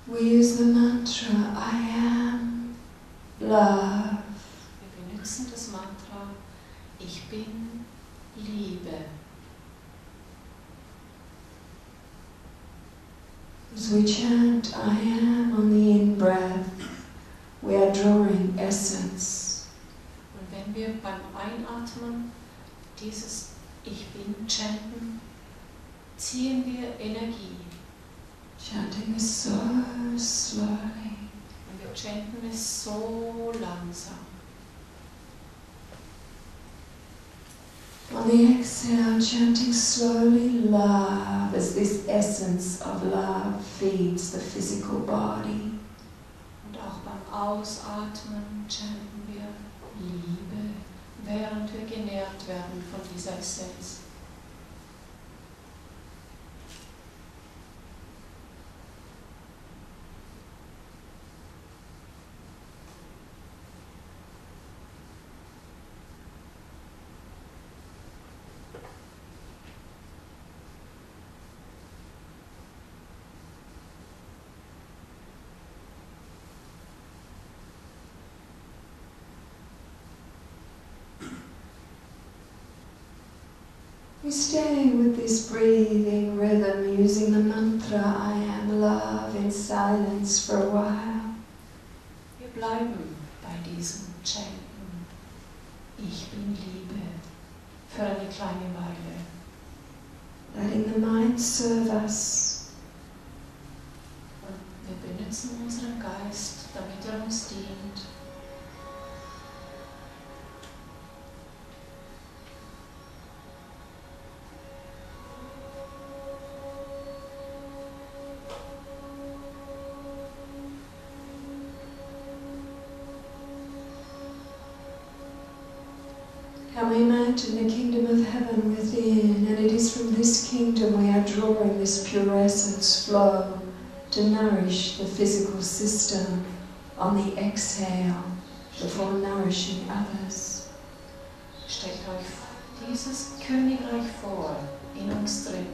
We use the mantra, I am love. Wir benutzen das Mantra, ich bin Liebe. As we chant, I am on the in-breath, we are drawing essence. Und wenn wir beim Einatmen dieses Ich bin chanten, ziehen wir Energie. Chanting is so slowly. Und wir chanten es so langsam. On the exhale, chanting slowly love as this essence of love feeds the physical body. Und auch beim Ausatmen chanten wir Liebe, während wir genährt werden von dieser Essenz. We stay with this breathing rhythm using the mantra I am love in silence for a while. Wir bleiben bei diesem Chanten. Ich bin Liebe für eine kleine Weile. Letting the mind serve us. Und wir benutzen unseren Geist, damit er uns dient. Can we imagine the kingdom of heaven within, and it is from this kingdom we are drawing this pure essence flow to nourish the physical system on the exhale before nourishing others. Stellt euch dieses Königreich vor, in uns drin,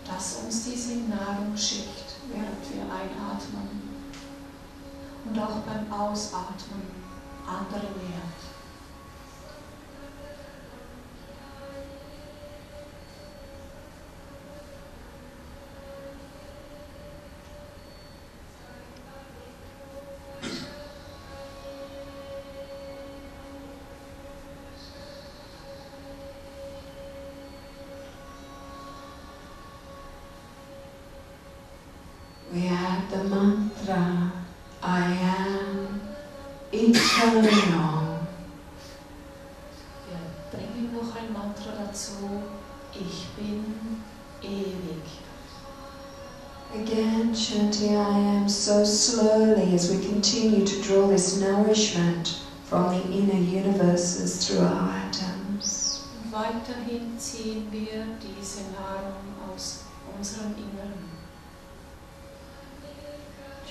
das uns diese Nahrung schickt, während wir einatmen und auch beim Ausatmen andere nährt. eternal. Wir bringen noch ein Mantra dazu. Ich bin ewig. Again, chanting I am so slowly as we continue to draw this nourishment from the inner universes through our atoms. Und weiterhin ziehen wir diese Nahrung aus unserem Inneren.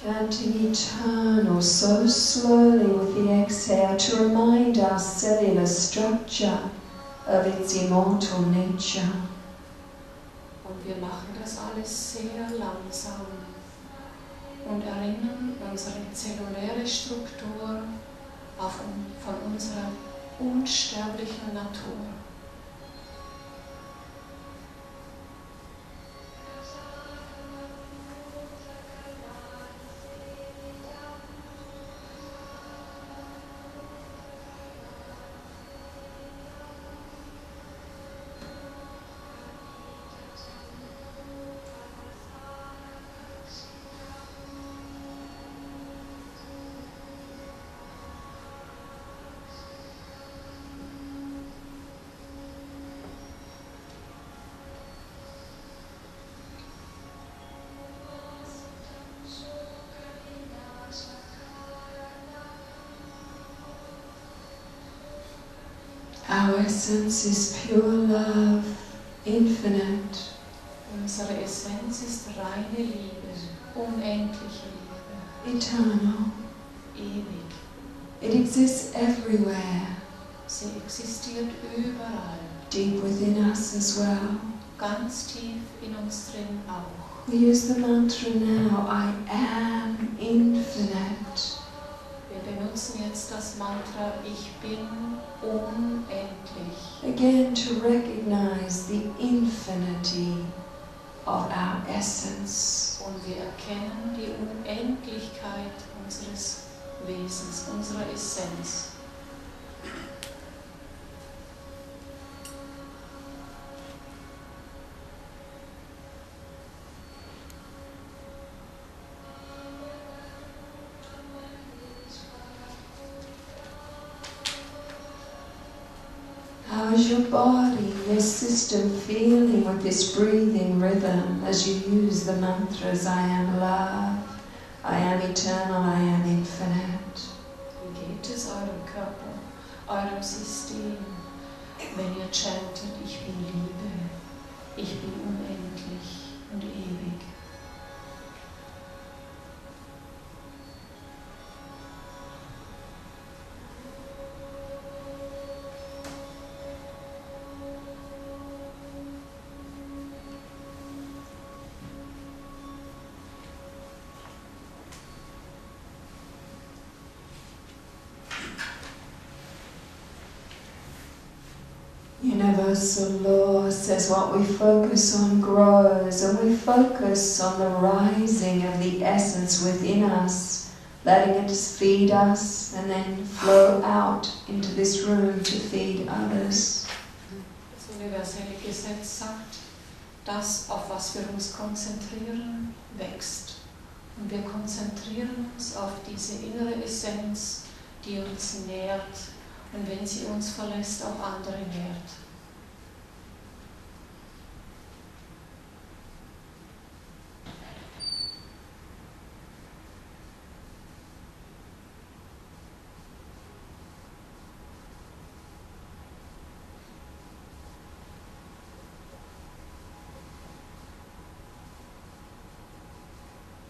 Chanting eternal so slowly with the exhale to remind our cellular structure of its immortal nature. Und wir machen das alles sehr langsam und erinnern unsere zelluläre Struktur von unserer unsterblichen Natur. Our essence is pure love, infinite. Unsere Essenz ist reine Liebe, unendliche Liebe, Eternal. ewig. It exists everywhere, Sie existiert überall, deep within us as well. ganz tief in uns drin auch. We use the mantra now, I am infinite. Wir benutzen jetzt das Mantra, ich bin unendlich. Again, to recognize the infinity of our essence. Und wir erkennen die Unendlichkeit unseres Wesens, unserer Essenz. How is your body, your system feeling with this breathing rhythm as you use the mantras I am love, I am eternal, I am infinite? Wie geht es eurem Körper, eurem System, wenn ihr chantet, ich bin Liebe, ich bin unendlich und ewig? Universal law says what we focus on grows, and we focus on the rising of the essence within us, letting it feed us and then flow out into this room to feed others. Das universelle Gesetz sagt, das, auf was wir uns konzentrieren, wächst. Und wir konzentrieren uns auf diese innere Essenz, die uns nährt. Und wenn sie uns verlässt, auch andere nährt.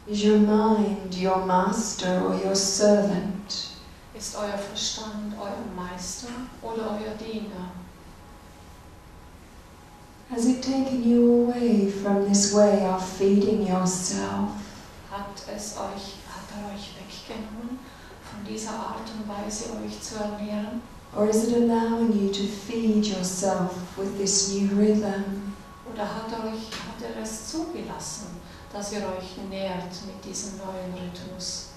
Is your mind your master or your servant? Ist euer Verstand euer Meister oder euer Diener? Has it taken you away from this way of feeding yourself? Hat er euch weggenommen von dieser Art und Weise, euch zu ernähren? Or is it allowing you to feed yourself with this new rhythm? Oder hat er es zugelassen, dass ihr euch nährt mit diesem neuen Rhythmus?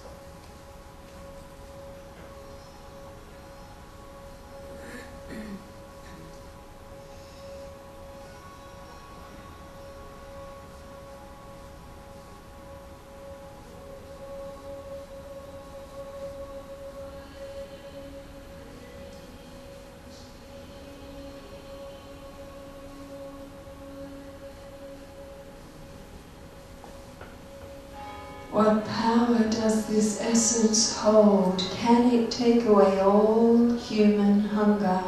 What power does this essence hold? Can it take away all human hunger?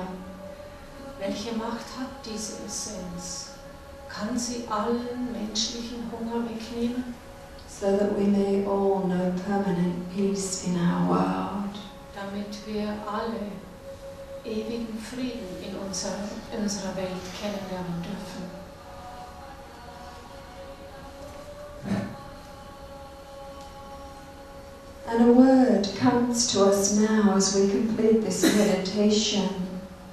Welche Macht hat diese Essenz? Kann sie allen menschlichen Hunger wegnehmen? So that we may all know permanent peace in our world. Damit wir alle ewigen Frieden in unserer Welt kennenlernen dürfen. And a word comes to us now as we complete this meditation.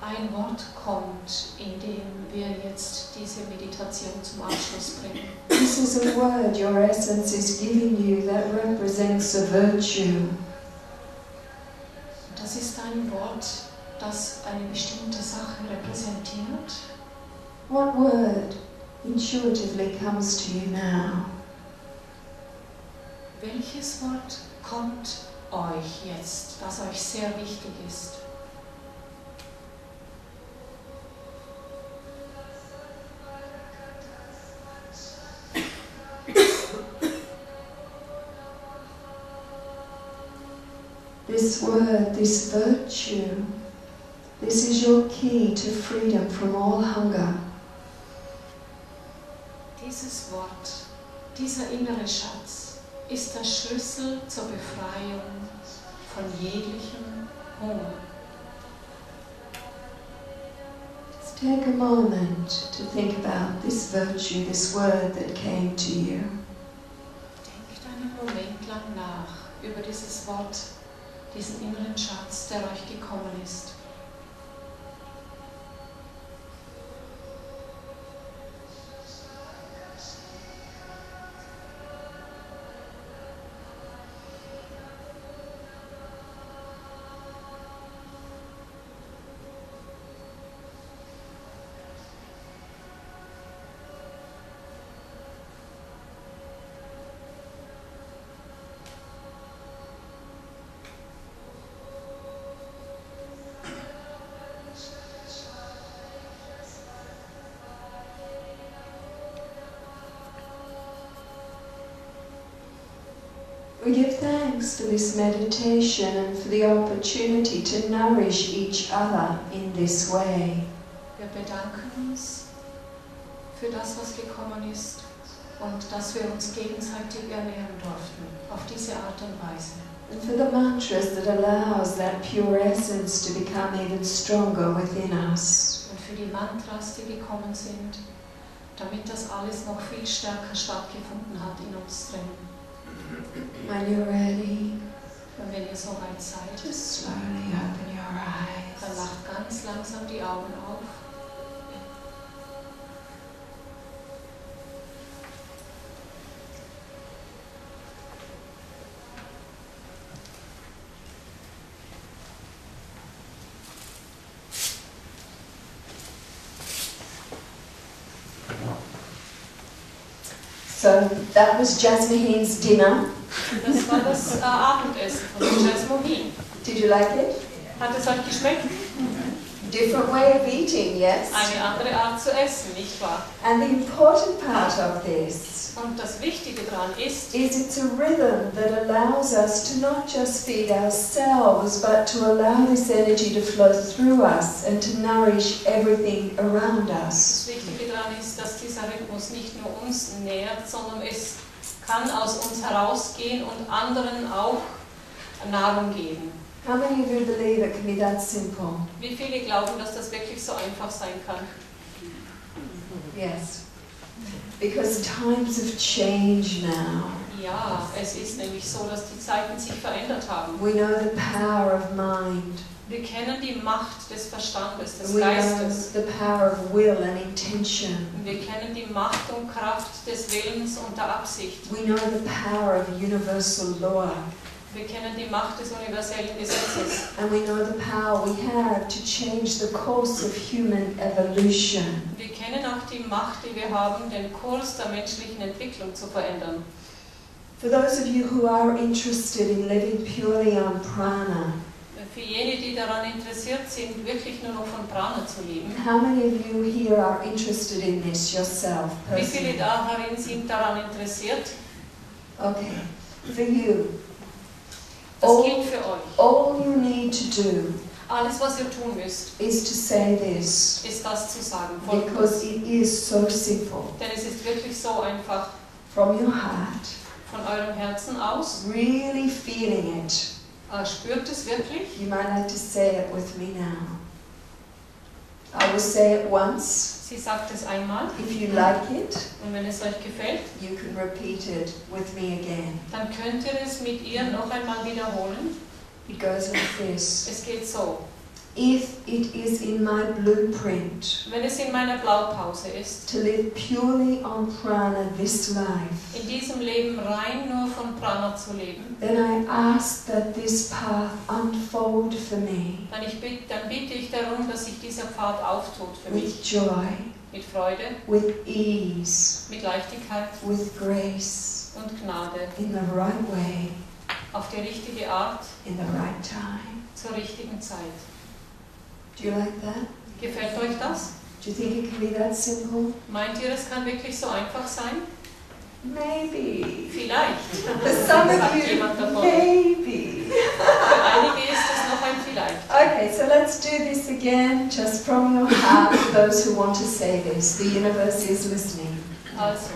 Ein Wort kommt, indem wir jetzt diese Meditation zum Abschluss bringen. This is a word your essence is giving you that represents a virtue. Das ist ein Wort, das eine bestimmte Sache repräsentiert. What word intuitively comes to you now? Welches Wort kommt euch jetzt, das euch sehr wichtig ist? This word, this virtue, this is your key to freedom from all hunger. Dieses Wort, dieser innere Schatz, ist der Schlüssel zur Befreiung von jeglichem Hunger. Just take a moment to think about this virtue, this word that came to you. Denkt einen Moment lang nach über dieses Wort, diesen inneren Schatz, der euch gekommen ist. We give thanks for this meditation and for the opportunity to nourish each other in this way. Wir bedanken uns für das, was gekommen ist und dass wir uns gegenseitig ernähren durften, auf diese Art und Weise. And for the mantras that allows that pure essence to become even stronger within us. Und für die Mantras, die gekommen sind, damit das alles noch viel stärker stattgefunden hat in uns drin. When you're ready, Und wenn ihr soweit seid, just slowly open your dann eyes. macht ganz langsam die Augen auf. So that was Jasmuheen's dinner. Das war das Abendessen von Jasmuheen. Did you like it? Hat es euch geschmeckt? Different way of eating, yes? Eine andere Art zu essen, nicht wahr? And the important part of this Und das Wichtige daran ist, it's a rhythm that allows us to not just feed ourselves, but to allow this energy to flow through us and to nourish everything around us. das Wichtige daran ist, dass dieser Rhythmus nicht nur uns nährt, sondern es kann aus uns herausgehen und anderen auch Nahrung geben. How many of you believe it can be that simple? Wie viele glauben, dass das wirklich so einfach sein kann? Yes. Because times have changed now. Ja, es ist nämlich so, dass die Zeiten sich verändert haben. We know the power of mind. Wir kennen die Macht des Verstandes, des We know Geistes. the power of will and intention. Wir kennen die Macht und Kraft des Willens und der Absicht. We know the power of universal law. Wir kennen die Macht des universellen Gesetzes. And we know the power we have to change the course of human evolution. Wir kennen auch die Macht, die wir haben, den Kurs der menschlichen Entwicklung zu verändern. For those of you who are interested in living purely on prana, Für jene, die daran interessiert sind, wirklich nur noch von Prana zu leben. how many of you here are interested in this yourself Wie viele personally? darin sind daran interessiert? Okay. for you. Das gilt für euch. All you need to do Alles, was ihr tun müsst, is to say this, ist das zu sagen. because it is so simple. Denn es ist wirklich so einfach, From your heart, von eurem Herzen aus. really feeling it. Spürt es wirklich? You might like to say it with me now. I will say it once. Sie sagt es einmal. If you like it, Und wenn es euch gefällt, you can repeat it with me again. dann könnt ihr es mit ihr noch einmal wiederholen. It goes like this. Es geht so. If it is in my blueprint Wenn es in meiner Blaupause ist, to live purely on prana this life, in diesem Leben rein nur von Prana zu leben, then I ask that this path unfold for me dann bitte ich darum, dass sich dieser Pfad auftut für mich. with joy, Mit Freude, with ease, mit Leichtigkeit with grace, und Gnade. in the right way, Auf die richtige Art, in the right time. zur richtigen Zeit. Do you like that? Gefällt euch das? Do you think it can be that simple? Meint ihr, es kann wirklich so einfach sein? Maybe. Vielleicht. For some of Sagt you, jemand davon. maybe. Für einige ist es noch ein Vielleicht. Okay, so let's do this again, just from your heart, for those who want to say this. The universe is listening. Also,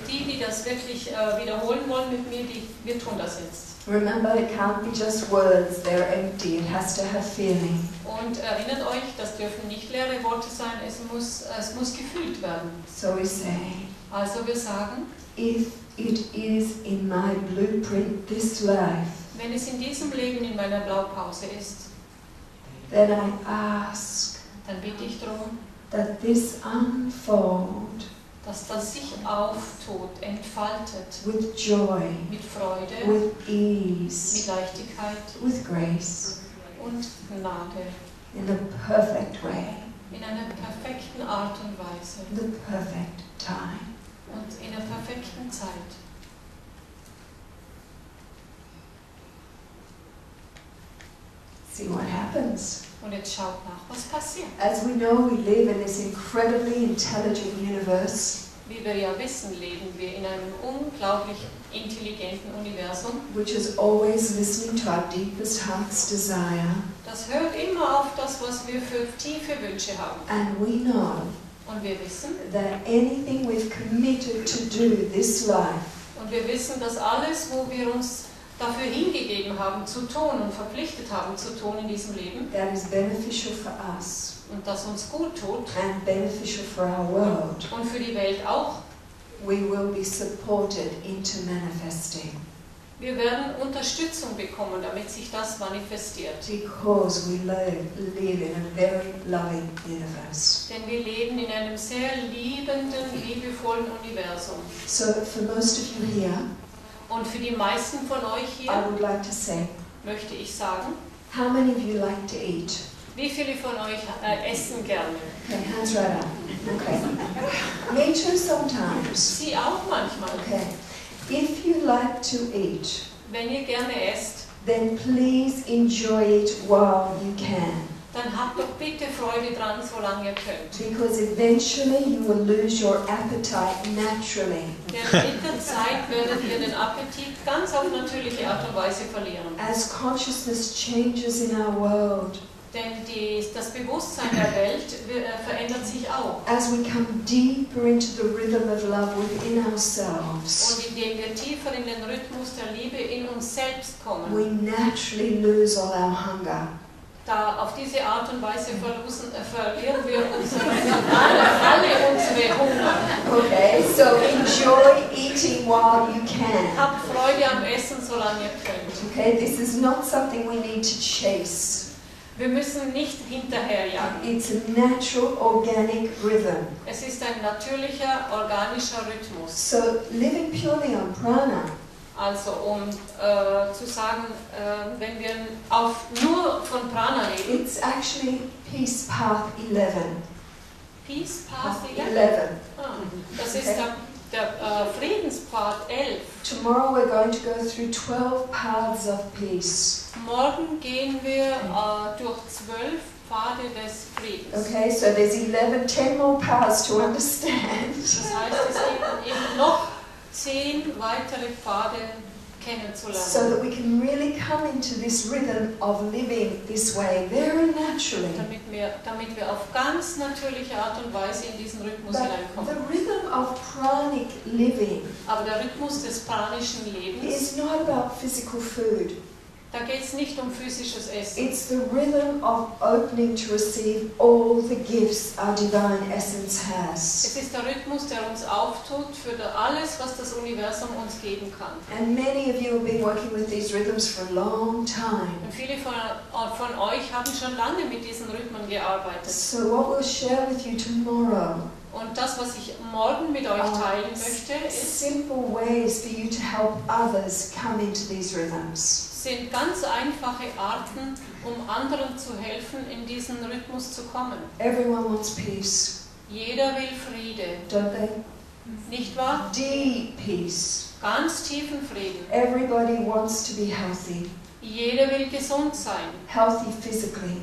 die das wirklich wiederholen wollen mit mir, wir tun das jetzt. Remember, it can't be just words, they're empty, it has to have feeling. Und erinnert euch, das dürfen nicht leere Worte sein, es muss gefühlt werden. So we say, Also wir sagen, if it is in my blueprint this life, wenn es in diesem Leben in meiner Blaupause ist, then I ask dann bitte ich darum, that this unfold dass das sich auftut, entfaltet, with joy, mit Freude, with mit ease, Leichtigkeit with grace, und Gnade, in a perfect way, in einer perfekten Art und Weise in the perfect time. und in einer perfekten Zeit. See what happens. Und jetzt schaut nach, was passiert. As we know, we live in this incredibly intelligent universe, Wie wir ja wissen, leben wir in einem unglaublich intelligenten Universum. which is always listening to our deepest heart's desire. Das hört immer auf das, was wir für tiefe Wünsche haben. And we know Und wir wissen, that anything we've committed to do this life dass alles, wo wir uns dafür hingegeben haben, zu tun und verpflichtet haben zu tun in diesem Leben that is beneficial for us und das uns gut tut and beneficial for our world, und für die Welt auch, we will be supported into manifesting, wir werden Unterstützung bekommen, damit sich das manifestiert. because we live in a very loving universe. Denn wir leben in einem sehr liebenden, liebevollen Universum. So for most of you here, Und für die meisten von euch I hier would like to say, möchte ich sagen, how many of you like to eat? wie viele von euch essen gerne? Okay, hands right up. Okay. Me too sometimes. Sie auch manchmal. Okay. If you like to eat, Wenn ihr gerne esst, then please enjoy it while you can. dann habt doch bitte Freude dran, solange ihr könnt. Because eventually you will lose your appetite naturally. Denn mit der Zeit werdet ihr den Appetit ganz auf natürliche Art und Weise verlieren. As consciousness changes in our world, Denn das Bewusstsein der Welt verändert sich auch. as we come deeper into the rhythm of love within ourselves, Und indem wir tiefer in den Rhythmus der Liebe in uns selbst kommen, we naturally lose all our hunger. auf diese Art und Weise verlieren wir alle unsere Hunger. Okay, so enjoy eating while you can. Habt Freude am Essen, solange ihr könnt. Okay, this is not something we need to chase. Wir müssen nicht hinterherjagen. It's a natural, organic rhythm. Es ist ein natürlicher, organischer Rhythmus. So living purely on prana, Also zu sagen, wenn wir nur von Prana reden, it's actually Peace Path 11. Peace Path 11. 11. Das ist der Friedenspfad 11. Tomorrow we're going to go through 12 paths of peace. Morgen gehen wir durch 12 Pfade des Friedens. Okay, so there's 10 more paths to understand. Das heißt, es gibt eben noch 10 weitere Pfade kennenzulernen. so that we can really come into this rhythm of living this way very naturally. Damit wir auf ganz natürliche Art und Weise in diesen Rhythmus But hineinkommen. the rhythm of pranic living Aber der Rhythmus des pranischen Lebens, is not about physical food. da geht es nicht um physisches Essen. It's the rhythm of opening to receive all the gifts our divine essence has. Es ist der Rhythmus, der uns auftut für alles, was das Universum uns geben kann. And many of you have been working with these rhythms for a long time. Und viele von euch haben schon lange mit diesen Rhythmen gearbeitet. So what we'll share with you tomorrow Und das, was ich morgen mit euch teilen möchte, simple ways for you to help others come into these rhythms. sind ganz einfache Arten, um anderen zu helfen, in diesen Rhythmus zu kommen. Everyone wants peace, Jeder will Friede, don't they? nicht wahr? Deep peace. Ganz tiefen Frieden. Everybody wants to be healthy. Jeder will gesund sein. Healthy physically,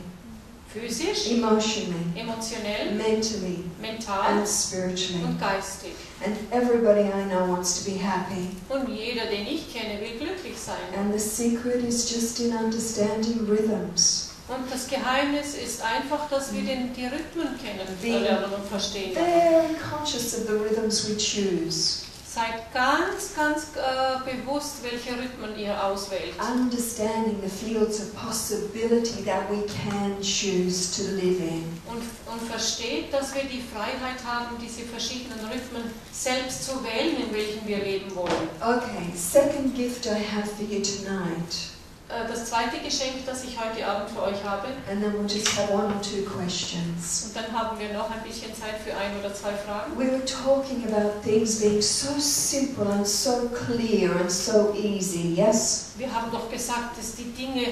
Physisch, emotionally, emotionell, mentally, mental and spiritually. und geistig. And everybody I know wants to be happy. Und jeder, den ich kenne, will glücklich sein. And the secret is just in understanding rhythms. Und das Geheimnis ist einfach, dass wir die Rhythmen lernen und verstehen. Very conscious of the rhythms we choose. Seid ganz bewusst, welche Rhythmen ihr auswählt. Understanding the fields of possibility that we can choose to live in. Und versteht, dass wir die Freiheit haben, diese verschiedenen Rhythmen selbst zu wählen, in welchen wir leben wollen. Okay, second gift I have for you tonight. Das zweite Geschenk, das ich heute Abend für euch habe. And then we'll just have one or two questions. Und dann haben wir noch ein bisschen Zeit für ein oder zwei Fragen. We were talking about things being so simple and so clear and so easy, yes? Wir haben doch gesagt, dass die Dinge,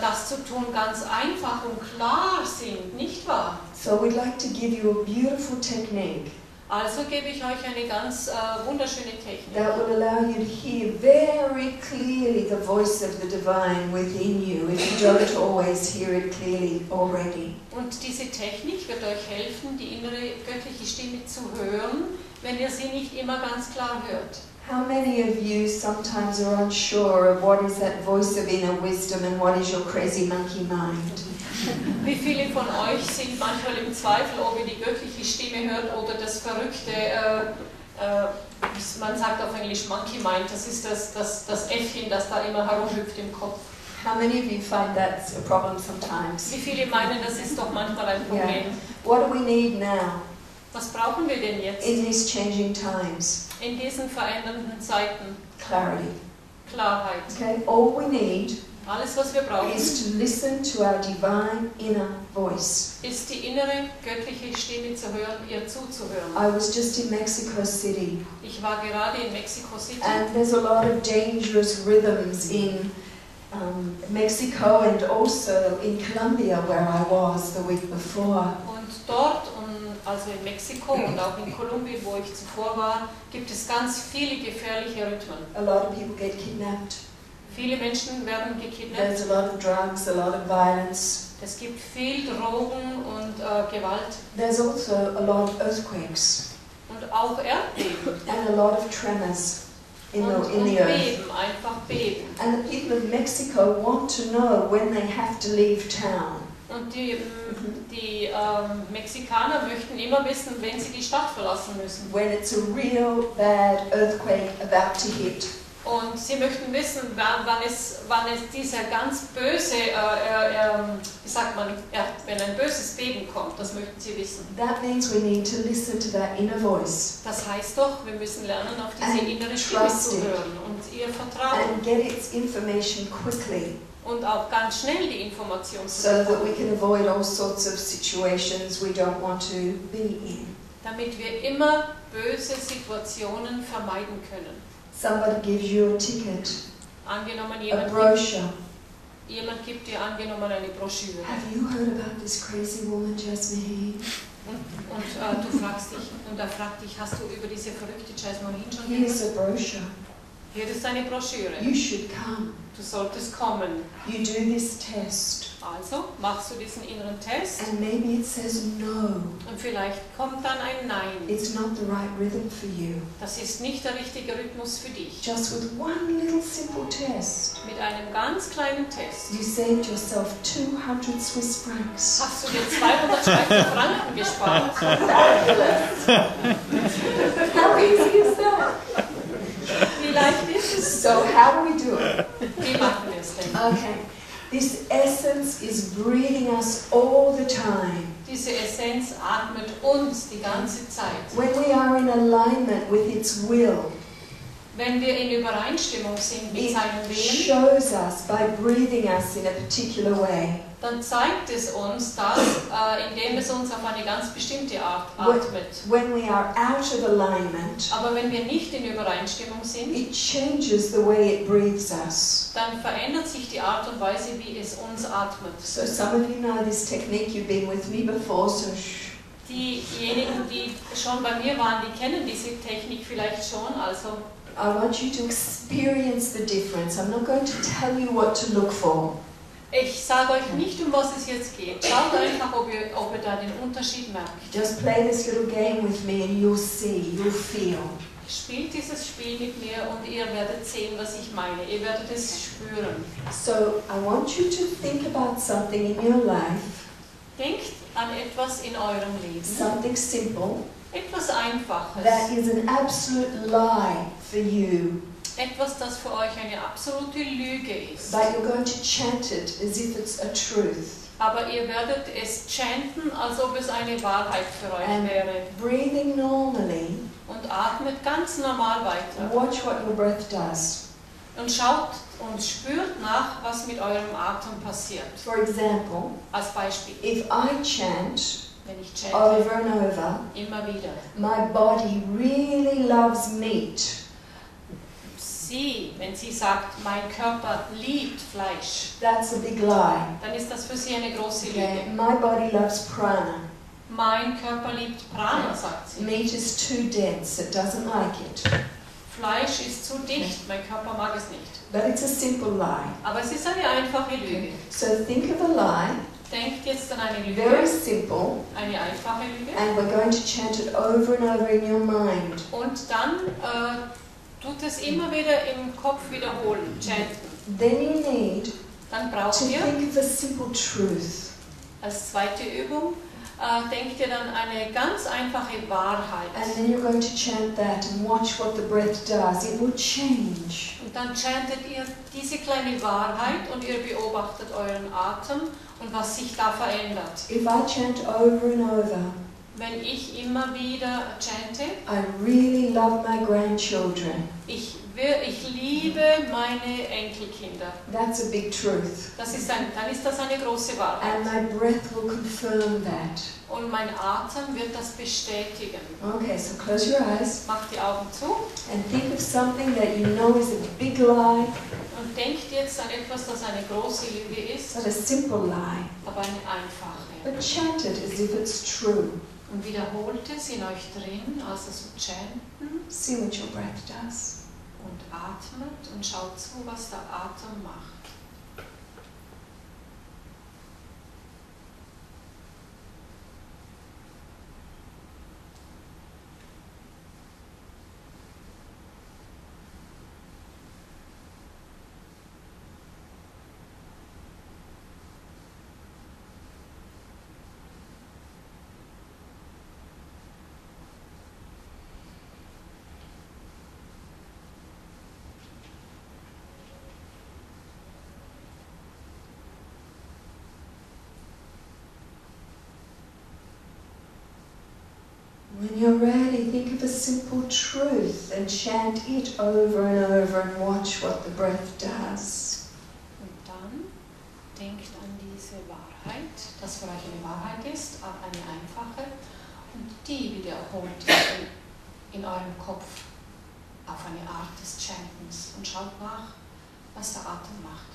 das zu tun, ganz einfach und klar sind, nicht wahr? So we'd like to give you a beautiful technique Also gebe ich euch eine ganz wunderschöne Technik, that will allow you to hear very clearly the voice of the divine within you if you don't always hear it clearly already. Und diese Technik wird euch helfen, die innere göttliche Stimme zu hören, wenn ihr sie nicht immer ganz klar hört. How many of you sometimes are unsure of what is that voice of inner wisdom and what is your crazy monkey mind? Wie viele von euch sind manchmal im Zweifel, ob ihr die göttliche Stimme hört oder das verrückte, man sagt auf Englisch Monkey Mind, das ist das Äffchen, das da immer herumhüpft im Kopf. How many of you find that's a problem sometimes? Wie viele meinen, das ist doch manchmal ein Problem? Yeah. What do we need now Was brauchen wir denn jetzt in these changing times? in diesen verändernden Zeiten? Clarity. Klarheit. Okay, all we need Alles, was wir brauchen, is to listen to our divine inner voice. ist die innere göttliche Stimme zu hören, ihr zuzuhören. I was just in Mexico City, Ich war gerade in Mexico City and there's a lot of dangerous rhythms in Mexico and also in Colombia where I was the week before. und dort, also in Mexiko und auch in Kolumbien, wo ich zuvor war, gibt es ganz viele gefährliche Rhythmen. A lot of people get kidnapped. Viele Menschen werden gekidnappt. There's a lot of drugs, a lot of violence. Es gibt viel Drogen und Gewalt There's also a lot of earthquakes und auch Erdbeben and a lot of tremors in und the earth. Beben, einfach Beben. And the people of Mexico want to know when they have to leave town. Und die Mexikaner möchten immer wissen, wenn sie die Stadt verlassen müssen. When it's a real bad earthquake about to hit. Und sie möchten wissen, wann es dieser ganz böse, wie sagt man, wenn ein böses Beben kommt, das möchten sie wissen. That means we need to listen to that inner voice. Das heißt doch, wir müssen lernen, auf diese innere Stimme zu hören und ihr vertrauen. And get its information quickly. Und auch ganz schnell die Information zu So that we bekommen, can avoid all sorts of situations we don't want to be in. damit wir immer böse Situationen vermeiden können. Somebody gives you a ticket, Angenommen, a jemand brochure. gibt dir angenommen eine Broschüre Have you heard about this crazy woman, Jasmuheen? und du fragst dich, und er fragt dich, hast du über diese verrückte Jasmuheen schon Here's gehört? a brochure. Hier ist eine Broschüre. You should come. Du solltest kommen. You do this test. Also machst du diesen inneren Test And maybe it says no. und vielleicht kommt dann ein Nein. It's not the right rhythm for you. Das ist nicht der richtige Rhythmus für dich. Just with one little simple test, Mit einem ganz kleinen Test you saved yourself 200 Swiss francs. hast du dir 200 Schweizer Franken gespart. Fabulous! How easy is that? Wie leicht ist es? So how do we do it? Wie machen wir es denn? Okay. This essence is breathing us all the time. Diese Essenz atmet uns die ganze Zeit. When we are in alignment with its will, Wenn wir in Übereinstimmung sind mit it seinem Willen, shows us by breathing us in a particular way. dann zeigt es uns das, indem es uns auf eine ganz bestimmte Art atmet. When we are out of alignment, Aber wenn wir nicht in Übereinstimmung sind, it changes the way it breathes us. dann verändert sich die Art und Weise, wie es uns atmet. So some of you know this technique, you've been with me before, so Diejenigen, die schon bei mir waren, die kennen diese Technik vielleicht schon. Also I want you to experience the difference. I'm not going to tell you what to look for. ich sage euch nicht, um was es jetzt geht. Schaut einfach, ob ihr da den Unterschied merkt. Just play this little game with me and you'll see, you'll feel. Spielt dieses Spiel mit mir und ihr werdet sehen, was ich meine. Ihr werdet es spüren. So I want you to think about something in your life, Denkt an etwas in eurem Leben, something simple, etwas Einfaches, that is an absolute lie for you, etwas, das für euch eine absolute Lüge ist. but you're going to chant it as if it's a truth. Aber ihr werdet es chanten, als ob es eine Wahrheit für euch And wäre. breathing normally, Und atmet ganz normal weiter. watch what your breath does. Und schaut und spürt nach, was mit eurem Atem passiert. For example, Als Beispiel, if I chant wenn ich chante, over and over, immer wieder. my body really loves meat. Sie, wenn sie sagt, mein Körper liebt Fleisch, That's a big lie. dann ist das für sie eine große Okay? Lüge. My body loves prana. Mein Körper liebt Prana, sagt sie. Meat is too dense, it doesn't like it. Fleisch ist zu dicht, mein Körper mag es nicht. But it's a simple lie. Aber es ist eine einfache Lüge. So think of a lie, Denkt jetzt an eine Lüge, very simple, eine einfache Lüge. and we're going to chant it over and over in your mind. Und dann tut es immer wieder im Kopf wiederholen, chanten. Then you need Dann to braucht ihr think of a simple truth. als zweite Übung, denkt ihr dann eine ganz einfache Wahrheit. And then you're going to chant that and watch what the breath does. It will change. Und dann chantet ihr diese kleine Wahrheit und ihr beobachtet euren Atem und was sich da verändert. If I chant over and over, Wenn ich immer wieder chante, I really love my grandchildren. ich liebe meine Enkelkinder. That's a big truth. Dann ist das eine große Wahrheit. And my breath will confirm that. Und mein Atem wird das bestätigen. Okay, so close your eyes Macht die Augen zu and think of something that you know is a big lie, und denkt jetzt an etwas, das eine große Lüge ist, but a simple lie. aber eine einfache. But chant it as if it's true. Und wiederholt es in euch drin, also so chanten See what your breath does. und atmet und schaut zu, was der Atem macht. When you're ready, think of a simple truth and chant it over and over and watch what the breath does. Und dann denkt an diese Wahrheit, das für euch eine Wahrheit ist, aber eine einfache, und die wiederholt ihr in eurem Kopf auf eine Art des Chantens und schaut nach, was der Atem macht.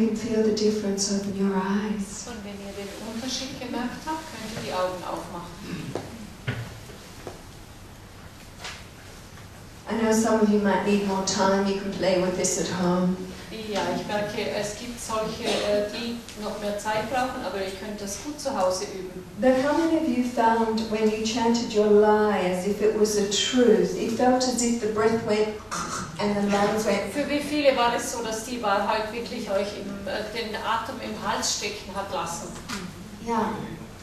you can feel the difference, open your eyes. Und wenn ihr den Unterschied gemerkt habt, könnt ihr die Augen aufmachen. I know some of you might need more time. You can play with this at home. Ja, ich merke, es gibt solche, die noch mehr Zeit brauchen, aber ihr könnt das gut zu Hause üben. But how many of you found when you chanted your lie as if it was a truth, it felt as if the breath went and the lungs went? Für wie viele war es so, dass die Wahrheit wirklich euch den Atem im Hals stecken hat lassen? Yeah,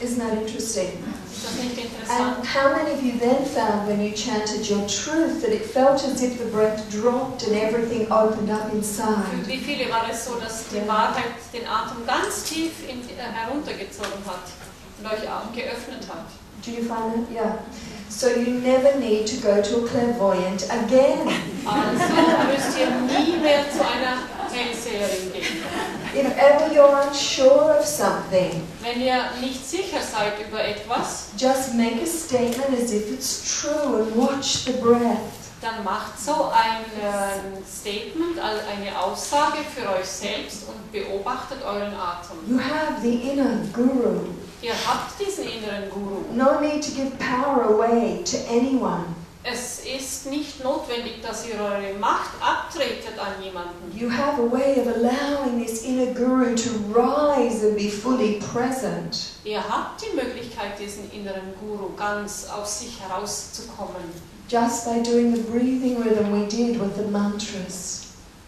isn't that interesting? Ist das nicht interessant? And how many of you then found when you chanted your truth that it felt as if the breath dropped and everything opened up Für inside? wie viele war es so, dass die Wahrheit den Atem ganz tief heruntergezogen hat und euch geöffnet hat? Do you find that? Yeah. So you never need to go to a clairvoyant again. Also müsst ihr nie mehr zu einer Hellseherin gehen. If ever you're unsure of something, Wenn ihr nicht sicher seid über etwas, just make a statement as if it's true and watch the breath. dann macht so ein Statement, eine Aussage für euch selbst und beobachtet euren Atem. You have the inner guru. Ihr habt diesen inneren Guru. No need to give power away to anyone. Es ist nicht notwendig, dass ihr eure Macht abtretet an jemanden. You have a way of allowing this inner guru to rise and be fully present. Ihr habt die Möglichkeit, diesen inneren Guru ganz aus sich herauszukommen, Just by doing the breathing rhythm we did with the mantras.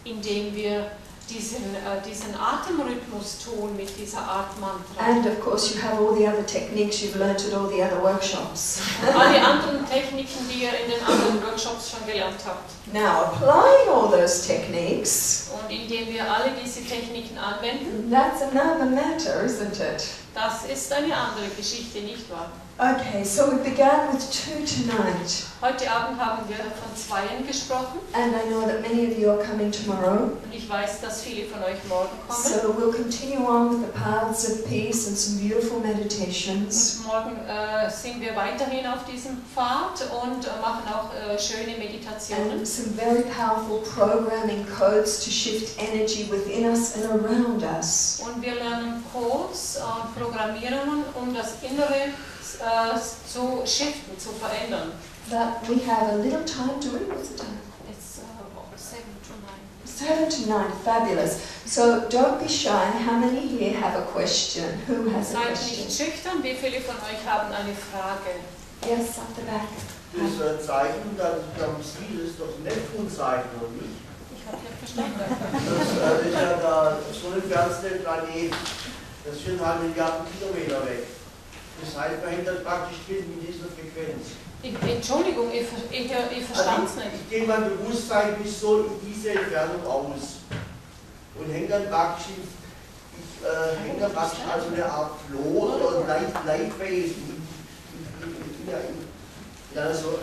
indem wir diesen Atemrhythmus tun mit dieser Art Mantra. And of course you have all the other techniques you've learnt at all the other workshops. Alle anderen Techniken, die ihr in den anderen Workshops schon gelernt habt. Now applying all those techniques, Und indem wir alle diese Techniken anwenden, that's another matter, isn't it? das ist eine andere Geschichte, nicht wahr? Okay, so we began with two tonight. Heute Abend haben wir von Zweien gesprochen And I know that many of you are coming tomorrow. und ich weiß, dass viele von euch morgen kommen. So we'll continue on with the paths of peace and some beautiful meditations. Und morgen sind wir weiterhin auf diesem Pfad und machen auch schöne Meditationen. And some very powerful programming codes to shift energy within us and around us. Und wir lernen Codes und Programmierungen, um das Innere zu shiften, zu verändern. But we have a little time to read. What's the time? It's 7 to 9. 7 to 9, fabulous. So don't be shy. How many here have a question? Who has a Seid question? nicht schüchtern, wie viele von euch haben eine Frage? Yes, at the back. Das Zeichen, das Ziel ist doch Neptunzeichen, oder nicht? Ich habe nicht verstanden. Das ist ja der sonnenfernste Planet. Das sind 4,5 Milliarden Kilometer weg. Das heißt, man hängt praktisch drin mit dieser Frequenz. Entschuldigung, ich verstand es nicht. Ich gehe mein Bewusstsein bis so in diese Entfernung aus und hänge dann praktisch, also eine Art Floh oder Leitwesen in einer so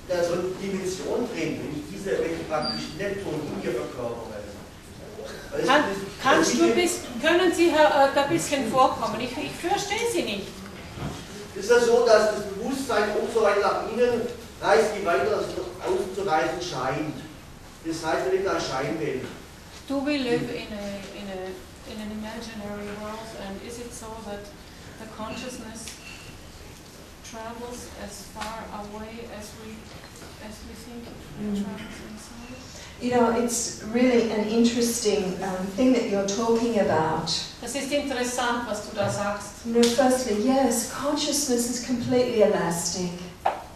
eine Dimension drin, wenn ich diese praktisch Neptun in mir verkörpere. Können Sie da ein bisschen vorkommen? Ich verstehe Sie nicht. Es ist ja so, dass das Bewusstsein umso weiter nach innen reist, je weiter es nach außen zu reisen scheint. Das heißt, wir leben in einer Scheinwelt. Do we live in an imaginary world, and is it so that the consciousness travels as far away as we think it travels inside? You know, it's really an interesting thing that you're talking about. Das ist interessant, was du da sagst. You know, firstly, yes, consciousness is completely elastic.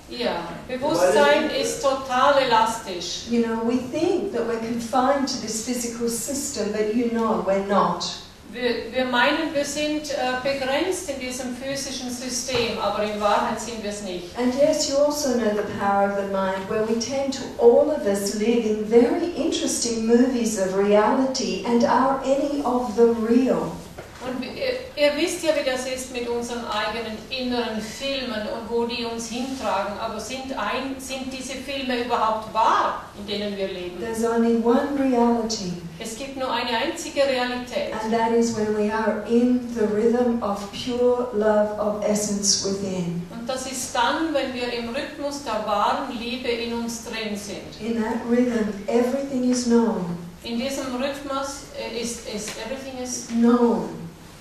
Ja, Bewusstsein ist total elastisch. You know, we think that we're confined to this physical system, but you know we're not. Wir meinen, wir sind begrenzt in diesem physischen System, aber in Wahrheit sind wir es nicht. And yes, you also know the power of the mind, where we tend to, all of us, live in very interesting movies of reality, and are any of them real? Und ihr wisst ja, wie das ist mit unseren eigenen inneren Filmen und wo die uns hintragen, aber sind diese Filme überhaupt wahr, in denen wir leben? There's only one reality, Es gibt nur eine einzige Realität. and that is when we are in the rhythm of pure love of essence within. Und das ist dann, wenn wir im Rhythmus der wahren Liebe in uns drin sind. In that rhythm, everything is known. In diesem Rhythmus everything is known.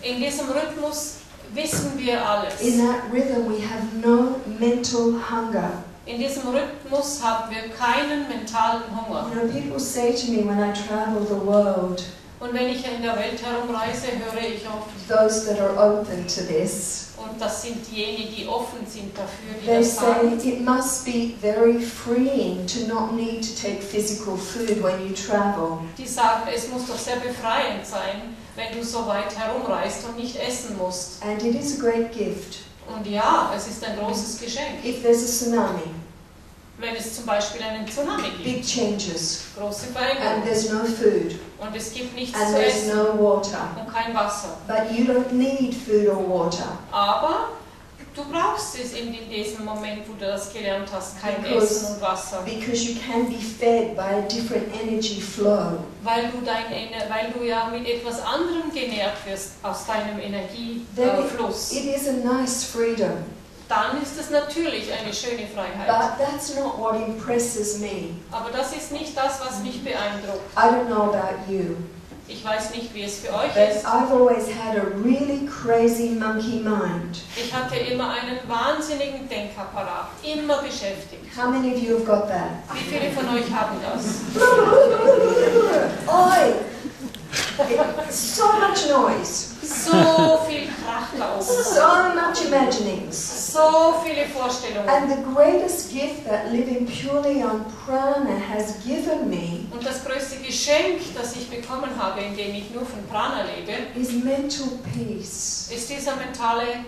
In diesem Rhythmus wissen wir alles. In that rhythm we have no mental hunger. In diesem Rhythmus haben wir keinen mentalen Hunger. You know, people say to me when I travel the world, Und wenn ich in der Welt herumreise, höre ich oft, those that are open to this, und das sind diejenigen, die offen sind dafür, die they das sagen, say it must be very freeing to not need to take physical food when you travel. die sagen, es muss doch sehr befreiend sein, wenn du so weit herumreist und nicht essen musst. And it is a great gift. Und ja, es ist ein großes Geschenk. If there's a tsunami, Wenn es zum Beispiel einen Tsunami gibt, big changes, große and Veränderungen, there's no food, und es gibt nichts and zu there's essen no water, und kein Wasser. but you don't need food or water. Aber du brauchst es in diesem Moment, wo du das gelernt hast, kein Because- Essen und Wasser. Because you can be fed by a different energy flow. Weil du ja mit etwas anderem genährt wirst aus deinem Then Energiefluss. it is a nice freedom. Dann ist es natürlich eine schöne Freiheit. But that's not what impresses me. Aber das ist nicht das, was mich beeindruckt. I don't know about you, Ich weiß nicht, wie es für euch but ist. I've always had a really crazy monkey mind. Ich hatte immer einen wahnsinnigen Denkapparat, immer beschäftigt. How many of you have got that? Wie viele von euch haben das? Oi! So much noise, So viel Krach da oben. so much imaginings. So viele Vorstellungen. And the greatest gift that living purely on prana has given me Und das größte Geschenk, das ich bekommen habe, indem ich nur von Prana lebe, is mental peace. ist dieser mentale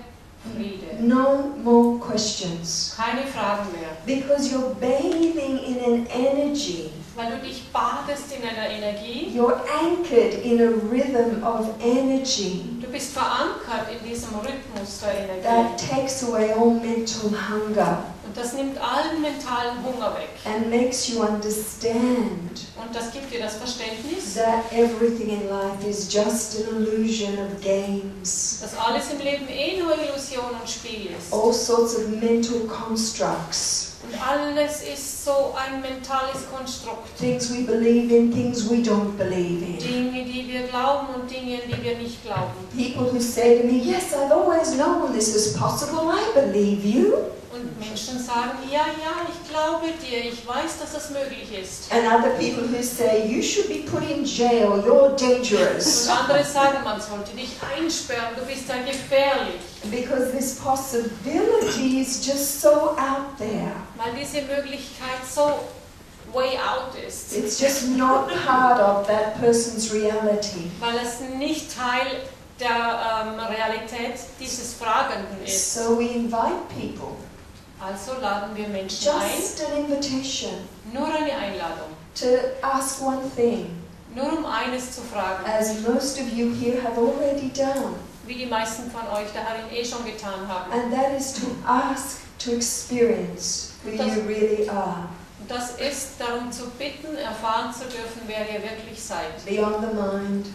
Friede. No more questions. Keine Fragen mehr. Because you're bathing in an energy. Weil du dich badest in einer Energie. You're anchored in a rhythm of energy Du bist verankert in diesem Rhythmus der Energie. that takes away all mental hunger Und das nimmt allen mentalen Hunger weg. and makes you understand Und das gibt dir das Verständnis, that everything in life is just an illusion of games. dass alles im Leben nur Illusion und Spiel ist. All sorts of mental constructs. Und alles ist so ein mentales Konstrukt. Things we believe in, things we don't believe in. Dinge, die wir glauben und Dinge, die wir nicht glauben. People who say to me, yes, I've always known this is possible, I believe you. Und Menschen sagen, ja, ich glaube dir, ich weiß, dass das möglich ist. And other people who say, you should be put in jail, you're dangerous. Und andere sagen, man sollte dich einsperren, du bist ja gefährlich. Because this possibility is just so out there. Weil diese Möglichkeit so way out ist. It's just not part of that person's reality. Weil es nicht Teil der Realität dieses Fragenden ist. So we invite people, Also laden wir Menschen ein, just an invitation, nur eine Einladung, to ask one thing, nur um eines zu fragen, as most of you here have already done. wie die meisten von euch darin schon getan haben. And that is to ask to experience who you really are, Und das ist darum zu bitten, erfahren zu dürfen, wer ihr wirklich seid. beyond the mind,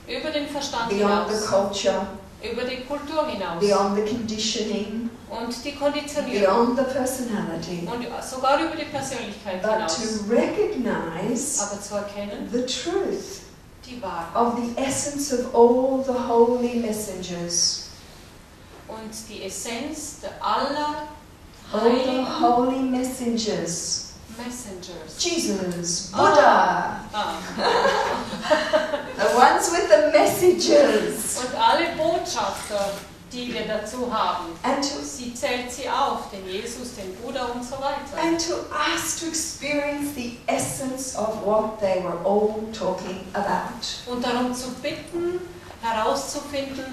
Über den Verstand beyond the hinaus, culture, über die Kultur hinaus beyond the conditioning, und die Konditionierung beyond the personality, und sogar über die Persönlichkeit but hinaus. to recognize Aber zu erkennen, the truth die Wahrheit of the essence of all the holy messengers, und die Essenz der aller all the heiligen holy messengers, Messengers. Jesus, Buddha, Ah. the ones with the messages, Und alle Botschafter, die wir dazu haben, and to sie zählt sie auf, den Jesus, den Buddha und so weiter. and to ask to experience the essence of what they were all talking about. Und darum zu bitten, herauszufinden,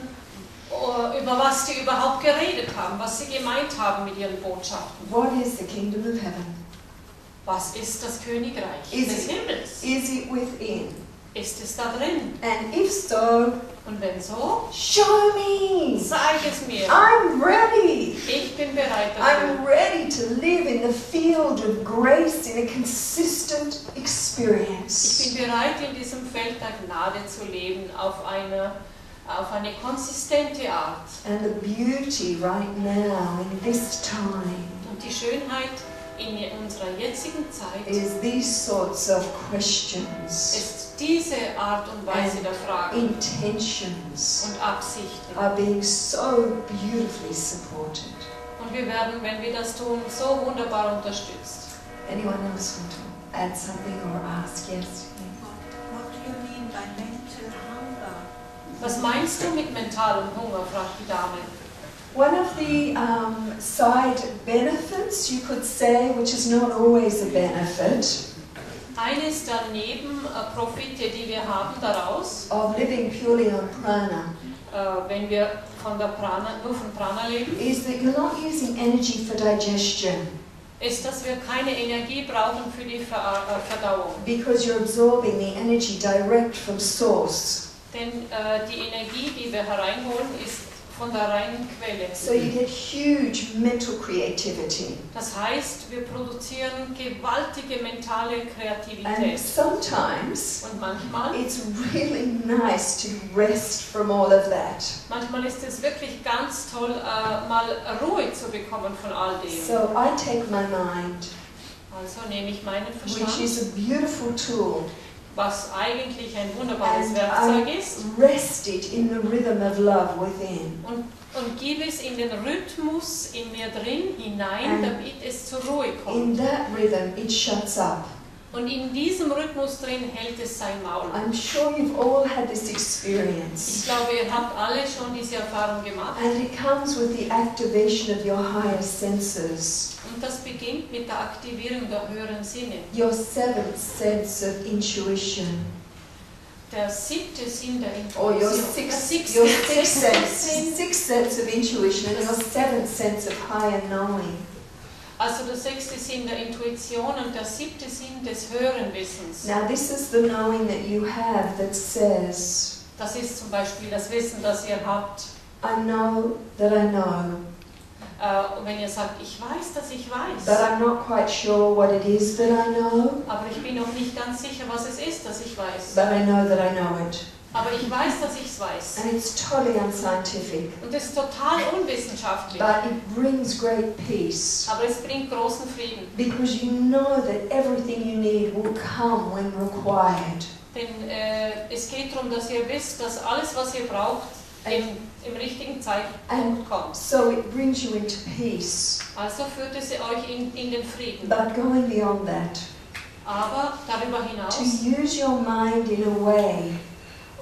über was die überhaupt geredet haben, was sie gemeint haben mit ihren Botschaften. What is the kingdom of heaven? Was ist das Königreich Is des it- Himmels? Is it within? Ist es da drin? And if so, Und wenn so, show me. zeig es mir. I'm ready. Ich bin bereit dafür. I'm ready to live in the field of grace in a consistent experience. Ich bin bereit, in diesem Feld der Gnade zu leben, auf eine konsistente Art. And the beauty right now in this time Und die Schönheit in unserer jetzigen Zeit is these sorts of questions ist diese Art und Weise der Fragen intentions und Absichten. are being so beautifully supported. Und wir werden, wenn wir das tun, so wunderbar unterstützt. Anyone else want to add something or ask? Yes. What do you mean by mental hunger? Was meinst du mit mentalem Hunger, fragt die Dame. One of the side benefits, you could say, which is not always a benefit, Eines der Nebenprofite, die wir haben daraus, of living purely on prana, wenn wir nur von Prana leben, is that you're not using energy for digestion, ist, dass wir keine Energie brauchen für die Verdauung. because you're absorbing the energy direct from source. Denn die Energie, die wir hereinholen, ist von der reinen Quelle. So you get huge mental creativity. Das heißt, wir produzieren gewaltige mentale And Kreativität. sometimes Und manchmal it's really nice to rest from all of that. Manchmal ist es wirklich ganz toll, mal Ruhe zu bekommen von all dem. So I take my mind, Also nehme ich meinen which Verstand, is a beautiful tool, was eigentlich ein wunderbares and Werkzeug I ist, rest it in the rhythm of love within. und gebe es in den Rhythmus in mir drin hinein, And damit es zur Ruhe In kommt. that rhythm, it shuts up. Und in diesem Rhythmus drin hält es sein Maul. I'm sure you've all had this Ich experience. glaube, ihr habt alle schon diese Erfahrung gemacht. And it comes with the activation of your higher senses, Und das beginnt mit der Aktivierung der höheren Sinne. your seventh sense of intuition, Der siebte Sinn der or your Intuition. sixth sense of intuition, and your seventh sense of higher knowing. Also der sechste Sinn der Intuition und der siebte Sinn des höheren Wissens. Now, this is the knowing that you have that says, Das ist zum Beispiel das Wissen, das ihr habt. I know that I know, Und wenn ihr sagt, ich weiß, dass ich but weiß, I'm not quite sure what it is that I know, aber ich bin noch nicht ganz sicher, was es ist, dass ich weiß. but I know that I know it. Aber ich weiß, dass ich es weiß. And it's totally unscientific, Und das ist total unwissenschaftlich. but it brings great peace, Aber es bringt großen Frieden. because you know that everything you need will come when required. Denn es geht darum, dass ihr wisst, dass alles, was ihr braucht, im richtigen Zeitpunkt kommt. So it brings you into peace. Also führt es euch in den Frieden. But going beyond that, Aber darüber to hinaus, use your mind in a way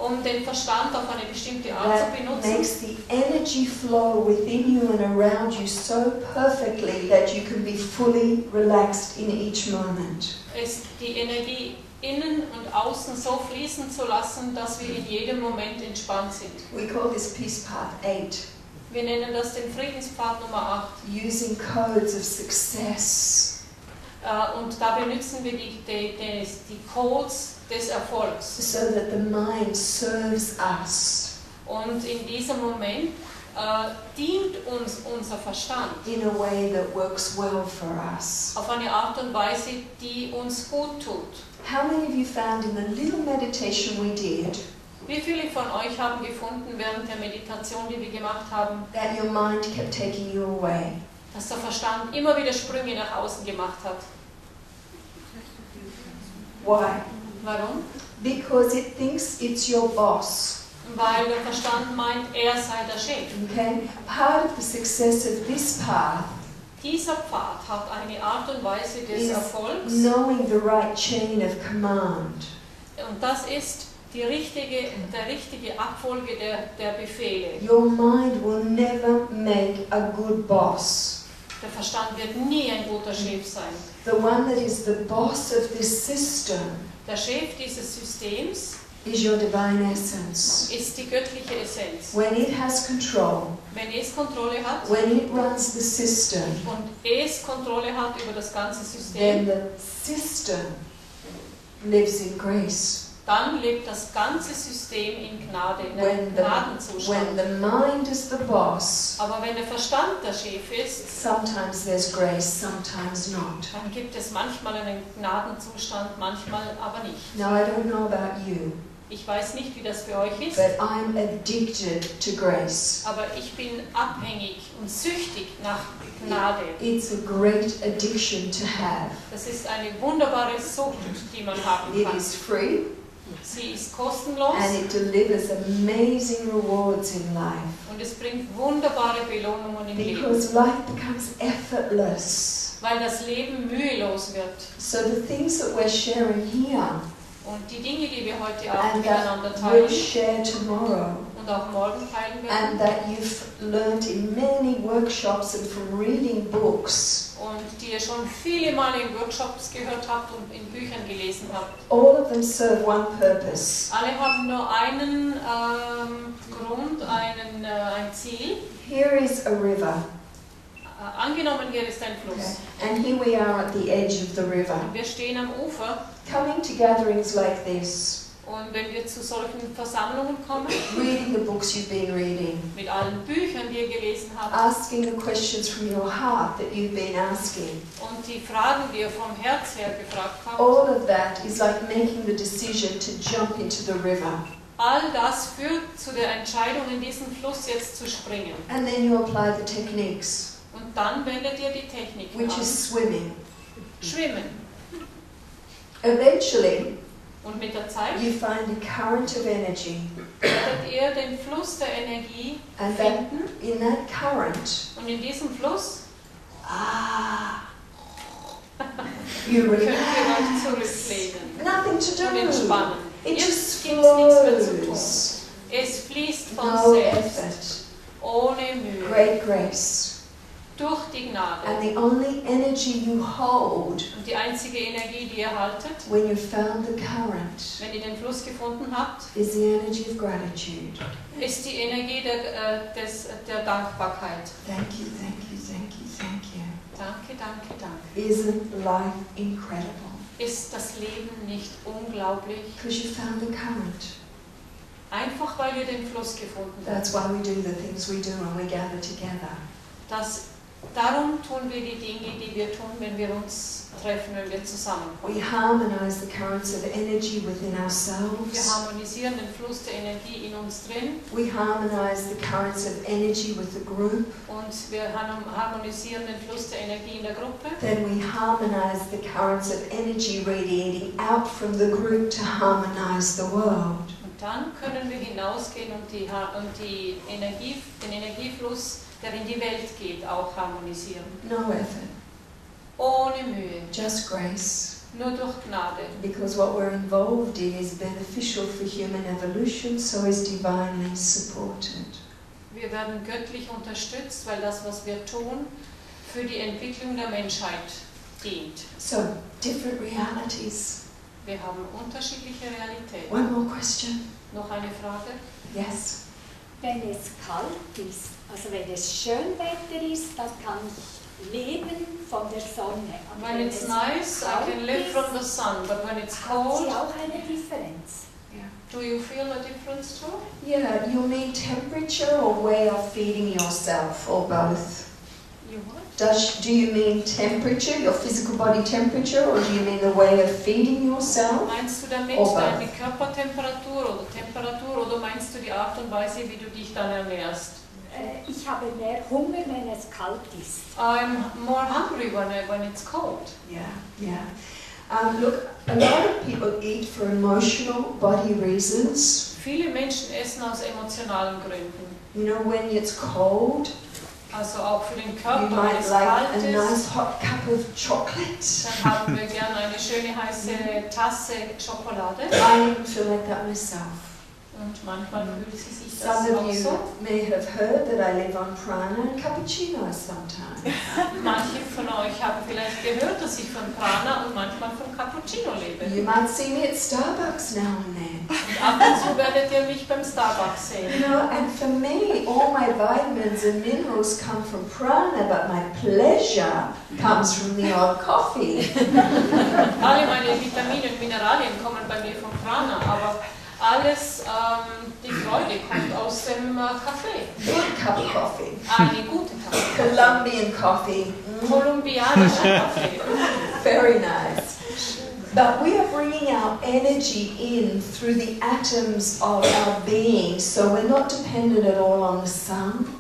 um den Verstand auf eine bestimmte Art that zu benutzen, makes the energy flow within you and around you so perfectly that you can be fully relaxed in each moment. ist die Energie innen und außen so fließen zu lassen, dass wir in jedem Moment entspannt sind. We call this Peace Path 8, Wir nennen das den Friedenspfad Nummer 8. using codes of success. Und da benutzen wir die Codes des Erfolgs. So that the mind serves us Und in diesem Moment dient uns unser Verstand in a way that works well for us. auf eine Art und Weise, die uns gut tut. How many of you found in the little meditation we did Wie viele von euch haben gefunden während der Meditation, die wir gemacht haben, that your mind kept taking you away? dass der Verstand immer wieder Sprünge nach außen gemacht hat? Why? Warum? Because it thinks it's your boss. Weil der Verstand meint, er sei der Chef. Okay? Part of the success of this path Dieser Pfad hat eine Art und Weise des is Erfolgs knowing the right chain of command. und das ist der richtige Abfolge der Befehle. Your mind will never make a good boss. Der Verstand wird nie ein guter Chef sein. The one that is the boss of this system Der Chef dieses Systems is your divine essence. ist die göttliche Essenz. When it has control, Wenn es Kontrolle hat when it runs the system, und es Kontrolle hat über das ganze then System, the system lives in grace. dann lebt das ganze System in Gnade, in When einem the Gnadenzustand. mind is the boss, Aber wenn der Verstand der Chef ist, sometimes there's grace, sometimes not. dann gibt es manchmal einen Gnadenzustand, manchmal aber nicht. Now, I don't know about you, Ich weiß nicht, wie das für euch ist, but I'm addicted to grace. aber ich bin abhängig und süchtig nach Gnade. It's a great addiction to have. Das ist eine wunderbare Sucht, die man haben It kann. is free Sie ist kostenlos and it delivers amazing rewards in life. und es bringt wunderbare Belohnungen im Leben, Because life becomes effortless. weil das Leben mühelos wird. So the things that we're sharing here Und die Dinge, die wir heute Abend and miteinander that we'll teilen share tomorrow und auch morgen teilen and werden that you've learned in many workshops and from reading books, und die ihr schon viele Male in Workshops gehört habt und in Büchern gelesen habt, all of them serve one purpose. alle haben nur einen Grund, ein Ziel. Here is a river. Angenommen, hier ist ein Fluss. Okay. And here we are at the edge of the river. Und wir stehen am Ufer Coming to gatherings like this, und wenn wir zu solchen Versammlungen kommen, reading the books you've been reading, mit allen Büchern, die ihr gelesen habt, asking the questions from your heart that you've been asking, und die Fragen, die ihr vom Herz her gefragt habt, all of that is like making the decision to jump into the river. all das führt zu der Entscheidung, in diesen Fluss jetzt zu springen. And then you apply the techniques, Und dann wendet ihr die Technik which an. is swimming. Schwimmen. Eventually, Und mit der Zeit you find a current of energy, werdet ihr den Fluss der Energie and that finden. in that current, Und in diesem Fluss you könnt ihr relax. euch zurücklehnen Nothing to und do. entspannen. It Jetzt just gibt es nichts mehr zu tun. flows. Es fließt von No selbst, effort. ohne Mühe, Great grace. durch die Gnade. And the only energy you hold Und die einzige Energie, die ihr haltet, when you found the current wenn ihr den Fluss gefunden habt, is the energy of gratitude. ist die Energie der Dankbarkeit. Thank you, thank you, thank you, thank you. Danke, danke, danke. Isn't life incredible? Ist das Leben nicht unglaublich? Because you found the current. Einfach weil wir den Fluss gefunden haben. That's why we do the things we do when we gather together. Darum tun wir die Dinge, die wir tun, wenn wir uns treffen, wenn wir zusammenkommen. We harmonize the currents of energy within Wir ourselves. harmonisieren den Fluss der Energie in uns drin We harmonize the currents of energy with the group. und wir harmonisieren den Fluss der Energie in der Gruppe. Then we harmonize the currents of energy radiating out from the group to harmonize the world. Und dann können wir hinausgehen und den Energiefluss, der in die Welt geht, auch harmonisieren. No effort, Ohne Mühe, just grace. nur durch Gnade. Because what we're involved in is beneficial for human evolution, so is divinely supported. Wir werden göttlich unterstützt, weil das, was wir tun, für die Entwicklung der Menschheit dient. So, different realities. Wir haben unterschiedliche Realitäten. One more question. Noch eine Frage? Yes. Wenn es kalt ist, also wenn es Schönwetter ist, dann kann ich leben von der Sonne. Aber When wenn it's es nice, I can live ist, from the sun, but when it's hat cold, sie auch eine Differenz. do you feel a difference too? Yeah, you mean temperature or way of feeding yourself, or both? You what? Do you mean temperature, your physical body temperature, or do you mean the way of feeding yourself? Meinst du damit Or deine both? Körpertemperatur oder Temperatur oder meinst du die Art und Weise, wie du dich dann ernährst? Ich habe mehr Hunger, wenn es kalt ist. I'm more hungry when it's cold. Yeah, yeah. Look, a lot of people eat for emotional body reasons. Viele Menschen essen aus emotionalen Gründen. You know, when it's cold, Also auch für den you Körper, wenn might es like kalt a ist, nice hot cup of chocolate. dann haben wir gerne eine schöne heiße Tasse Schokolade. I even feel like that myself. Und manchmal fühlt sie sich das Some of auch you so. may have heard that I live on prana and cappuccinos sometimes. Manche von euch haben vielleicht gehört, dass ich von Prana und manchmal von Cappuccino lebe. You might see me at Starbucks now and then. Und ab und zu werdet ihr mich beim Starbucks You sehen. know, and for me, all my vitamins and minerals come from prana, but my pleasure comes from the odd coffee. Alle meine Vitamine und Mineralien kommen bei mir von Prana, aber alles, die Freude kommt aus dem Kaffee. Good cup of coffee. Eine gute Kaffee. Colombian coffee. Kolumbianischer Kaffee. Very nice. But we are bringing our energy in through the atoms of our being, so we're not dependent at all on the sun.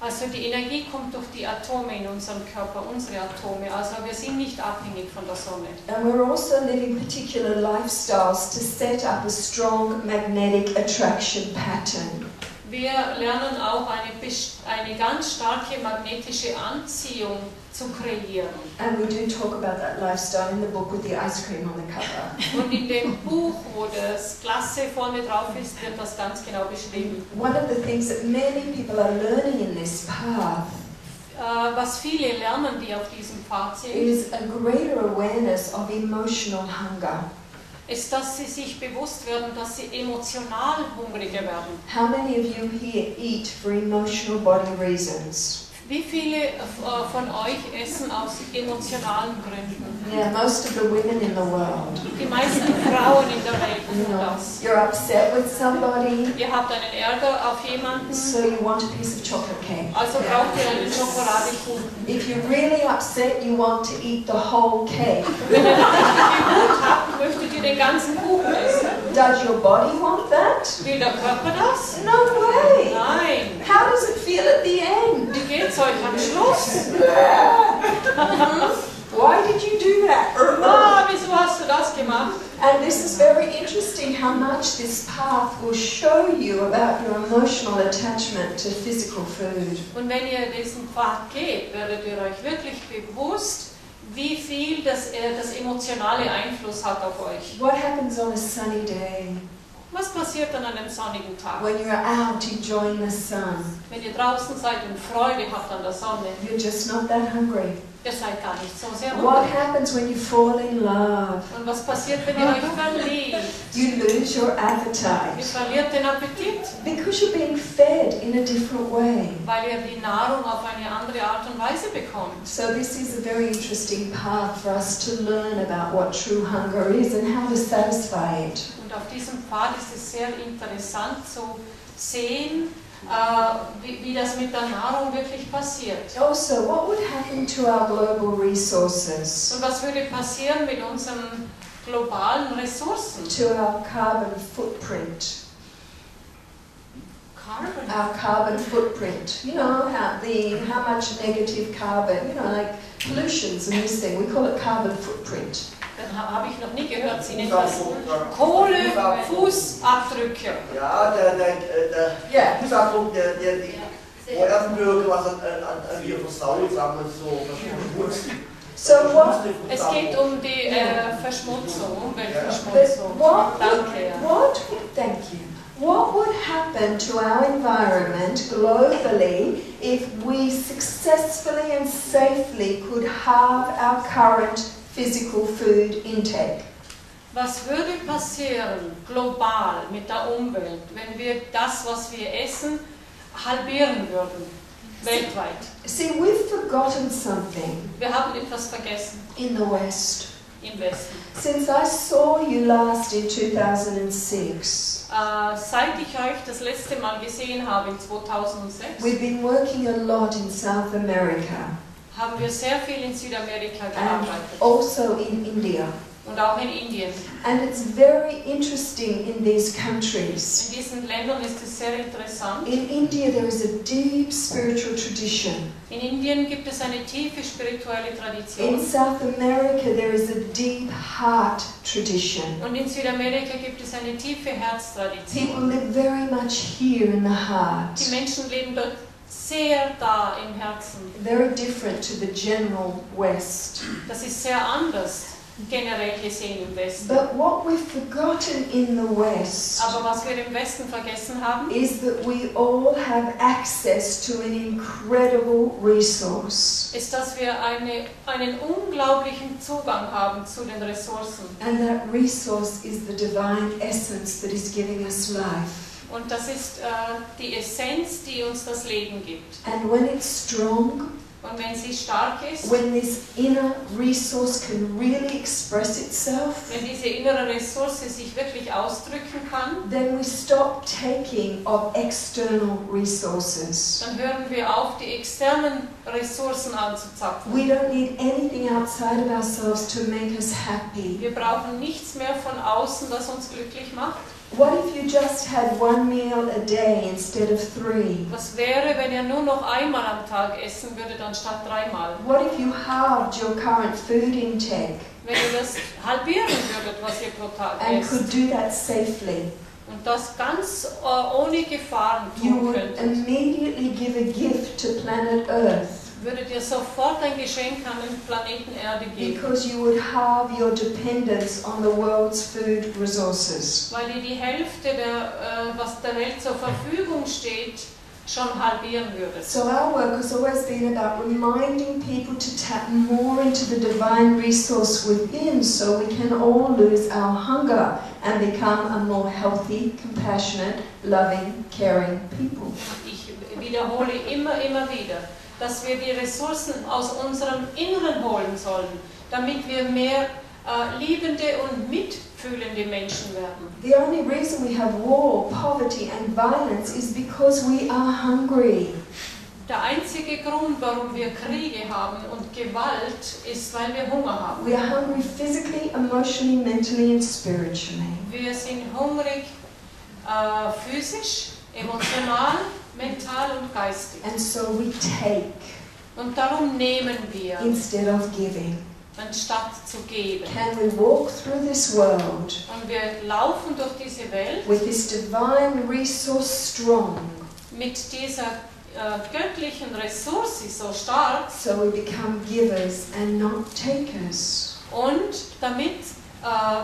Also die Energie kommt durch die Atome in unserem Körper, unsere Atome. Also wir sind nicht abhängig von der Sonne. And we're also living particular lifestyles to set up a strong magnetic attraction pattern. Wir lernen auch eine ganz starke magnetische Anziehung zu kreieren. And we do talk about that lifestyle in the book with the ice cream on the cover. Und in dem Buch, wo das Klasse vorne drauf ist, wird das ganz genau beschrieben. One of the things that many people are learning in this path Was viele lernen, die auf diesem Pfad sind, is a greater awareness of emotional hunger. ist, dass sie sich bewusst werden, dass sie emotional hungriger werden. How many of you here eat for emotional body reasons? Wie viele von euch essen aus emotionalen Gründen? Yeah, most of the women in the world. Die meisten Frauen in der Welt You tun know, das. you're upset with somebody, Ihr habt einen Ärger auf jemanden, so you want a piece of chocolate cake. also braucht ihr einen Schokoladekuchen. If you're really upset, you want to eat the whole cake. Wenn ihr richtig Wut habt, möchtet ihr den ganzen Kuchen essen. Does your body want that? Will der Körper das? No way! Nein. How does it feel at the end? Wie geht's euch am Schluss? Why did you do that? Ah, wieso hast du das gemacht? And this is very interesting how much this path will show you about your emotional attachment to physical food. Und wenn ihr diesen Pfad geht, werdet ihr euch wirklich bewusst, wie viel das emotionale Einfluss hat auf euch. What happens on a sunny day Was passiert an einem sonnigen Tag? when you're out enjoying the sun? Wenn ihr draußen seid und Freude habt an der Sonne, You're just not that hungry. ihr seid gar nicht so sehr What hungrig. happens when you fall in love? Und was passiert, wenn ihr euch verliebt? You lose your Ihr appetite verliert den Appetit, because you're being fed in a different way. weil ihr die Nahrung auf eine andere Art und Weise bekommt. So this is a very interesting path for us to learn about what true hunger is and how to satisfy it. Und auf diesem Pfad ist es sehr interessant zu sehen, wie das mit der Nahrung wirklich passiert. Also, what would happen to our global resources, Und was würde passieren mit unseren globalen Ressourcen? to our carbon footprint? Carbon. Our carbon footprint. You know, how much negative carbon, you know, like pollutions and this thing. We call it carbon footprint. Das habe ich noch nie gehört. Sie nennen das Kohlefußabdrücke. Ja, der Fußabdruck, wo Erdenbürger was an ihr versaut, sagen wir so, verschmutzt. So what? Es geht um die Verschmutzung, But Umweltverschmutzung. Danke. Thank you. What would happen to our environment globally if we successfully and safely could halve our current physical food intake? Was würde passieren global mit der Umwelt, wenn wir das, was wir essen, halbieren würden, weltweit? See, we've forgotten something Wir haben etwas vergessen in the West. im Westen. Since I saw you last in 2006, Seit ich euch das letzte Mal gesehen habe, in 2006, we've been working a lot in South America haben wir sehr viel in Südamerika and gearbeitet also in India. und auch in Indien. And it's very interesting in these countries. In diesen Ländern ist es sehr interessant. In India there is a deep spiritual tradition. In Indien gibt es eine tiefe spirituelle In Tradition. South America there is a deep heart tradition. Und in Südamerika gibt es eine tiefe Herztradition. People live very much here in the heart. Die Menschen leben dort sehr da im Herzen. Very different to the general West. Das ist sehr anders, generell gesehen im Westen. But what we've forgotten in the West Aber was wir im Westen vergessen haben, is that we all have access to an incredible resource. ist, dass wir einen unglaublichen Zugang haben zu den Ressourcen. And that resource is the divine essence that is giving us life. Und das ist die Essenz, die uns das Leben gibt. And when it's strong, Und wenn sie stark ist, when this inner resource can really express itself, wenn diese innere Ressource sich wirklich ausdrücken kann, then we stop taking of external resources. dann hören wir auf, die externen Ressourcen anzuzapfen. We don't need anything outside of ourselves to make us happy. Wir brauchen nichts mehr von außen, das uns glücklich macht. What if you just had one meal a day instead of 3? Was wäre, wenn ihr nur noch einmal am Tag essen würdet, anstatt 3-mal? What if you halved your current food intake Wenn ihr das halbieren würdet, was ihr pro Tag and esst, could do that safely? und das ganz ohne Gefahren You tun would könntet, immediately give a gift to planet Earth würdet ihr sofort ein Geschenk an den Planeten Erde geben, because you would halve your dependence on the world's food resources. weil ihr die Hälfte, was der Welt zur Verfügung steht, schon halbieren würdet. So our work has always been about reminding people to tap more into the divine resource within so we can all lose our hunger and become a more healthy, compassionate, loving, caring people. Ich wiederhole immer wieder, dass wir die Ressourcen aus unserem Inneren holen sollen, damit wir mehr liebende und mitfühlende Menschen werden. The only reason we have war, poverty and violence is because we are hungry. Der einzige Grund, warum wir Kriege haben und Gewalt, ist, weil wir Hunger haben. We are hungry physically, emotionally, mentally and spiritually. Wir sind hungrig physisch, emotional, mental und geistig. And so we take Und darum nehmen wir, instead of giving. anstatt zu geben. Can we walk through this world Und wir laufen durch diese Welt with this divine resource strong mit dieser göttlichen Ressource so stark so we become givers and not takers? und damit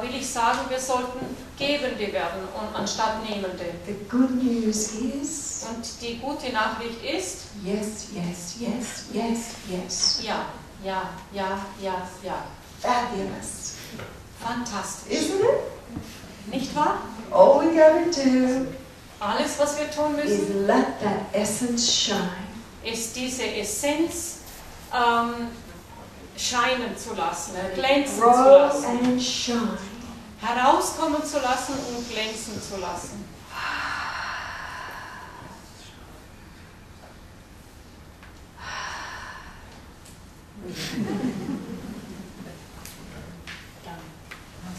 will ich sagen, wir sollten Gebende werden und anstatt Nehmende. The good news is Und die gute Nachricht ist, yes, yes, yes, yes, yes. ja, ja, ja, ja, ja. Fabulous. Fantastisch. Isn't it? Nicht wahr? All we gotta do Alles, was wir tun is müssen, let that essence shine. ist diese Essenz scheinen zu lassen, glänzen zu Grow lassen, and shine. herauskommen zu lassen und glänzen zu lassen.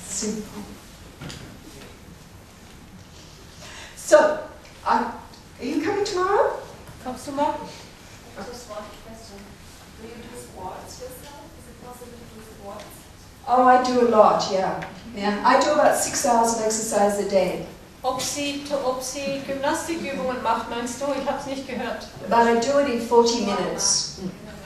Simple. So, are you coming tomorrow? Kommst du morgen? Just one question. Do you do sports yourself? Is it possible to do sports? Oh, I do a lot, yeah. I do about 6 hours of exercise a day. Ob sie Gymnastikübungen macht, meinst du? Ich habe es nicht gehört. But I do it in 40 minutes.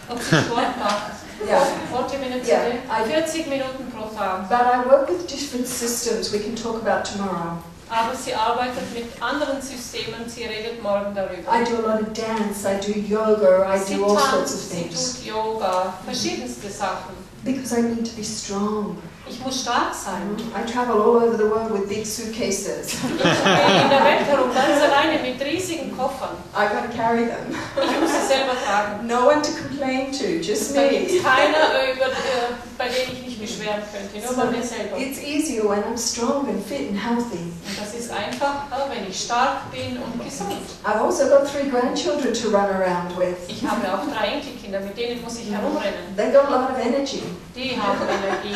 Ob sie Sport macht? Yeah. 40 Minuten Ja, a day? 40 Minuten pro Tag. But I work with different systems we can talk about tomorrow. Aber sie arbeitet mit anderen Systemen, sie redet morgen darüber. I do a lot of dance, I do yoga, I Sie do all sorts of tanzt, sie things. tut Yoga, verschiedenste Sachen. Because I need to be strong. Ich muss stark sein. I travel all over the world with big suitcases. Ich gehe in der Welt herum, ganz alleine mit riesigen Koffern. I gotta carry them. Ich muss sie selber tragen. No one to complain to, just Da gibt me. es keiner, bei dem ich mich beschweren könnte, nur bei mir selber. It's easier when I'm strong and fit and healthy. Und das ist einfacher, wenn ich stark bin und gesund. I've also got 3 grandchildren to run around with. Ich habe auch 3 Enkelkinder, mit denen muss ich herumrennen. They've got a lot of energy. Die haben Energie.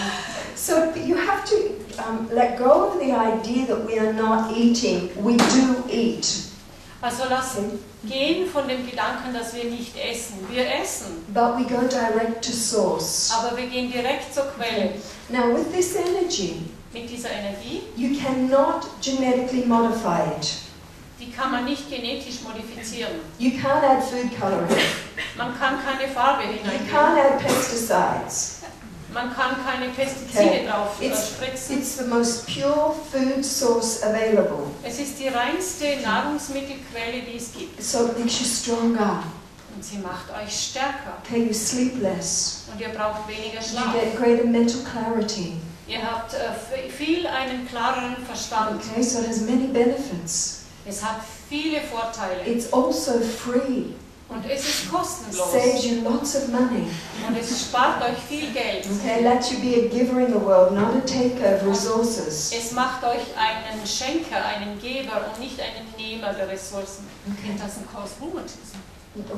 So you have to let go of the idea that we are not eating. We do eat. Also lass gehen von dem Gedanken, dass wir nicht essen. Wir essen, But we go direct to source. aber wir gehen direkt zur Quelle. Now with this energy, Mit dieser Energie, you cannot genetically modify it. die kann man nicht genetisch modifizieren. You can't add food coloring. Man kann keine Farbe You hineingeben. can't add pesticides. Man kann keine Pestizide drauf It's spritzen. the most pure food source available. Es ist die reinste Nahrungsmittelquelle, die es gibt. So it makes you stronger. Und sie macht euch stärker. Okay, you sleep less. Und ihr braucht weniger You Schlaf. get greater mental clarity. Ihr habt viel einen klareren Verstand. Okay, so it has many benefits. Es hat viele Vorteile. It's also free. Und es ist kostenlos. Saves you lots of money. Und es spart euch viel Geld. Okay, let you be a giver in the world, not a taker of resources. Es macht euch einen Schenker, einen Geber und nicht einen Nehmer der Ressourcen. Okay. It doesn't cause rheumatism.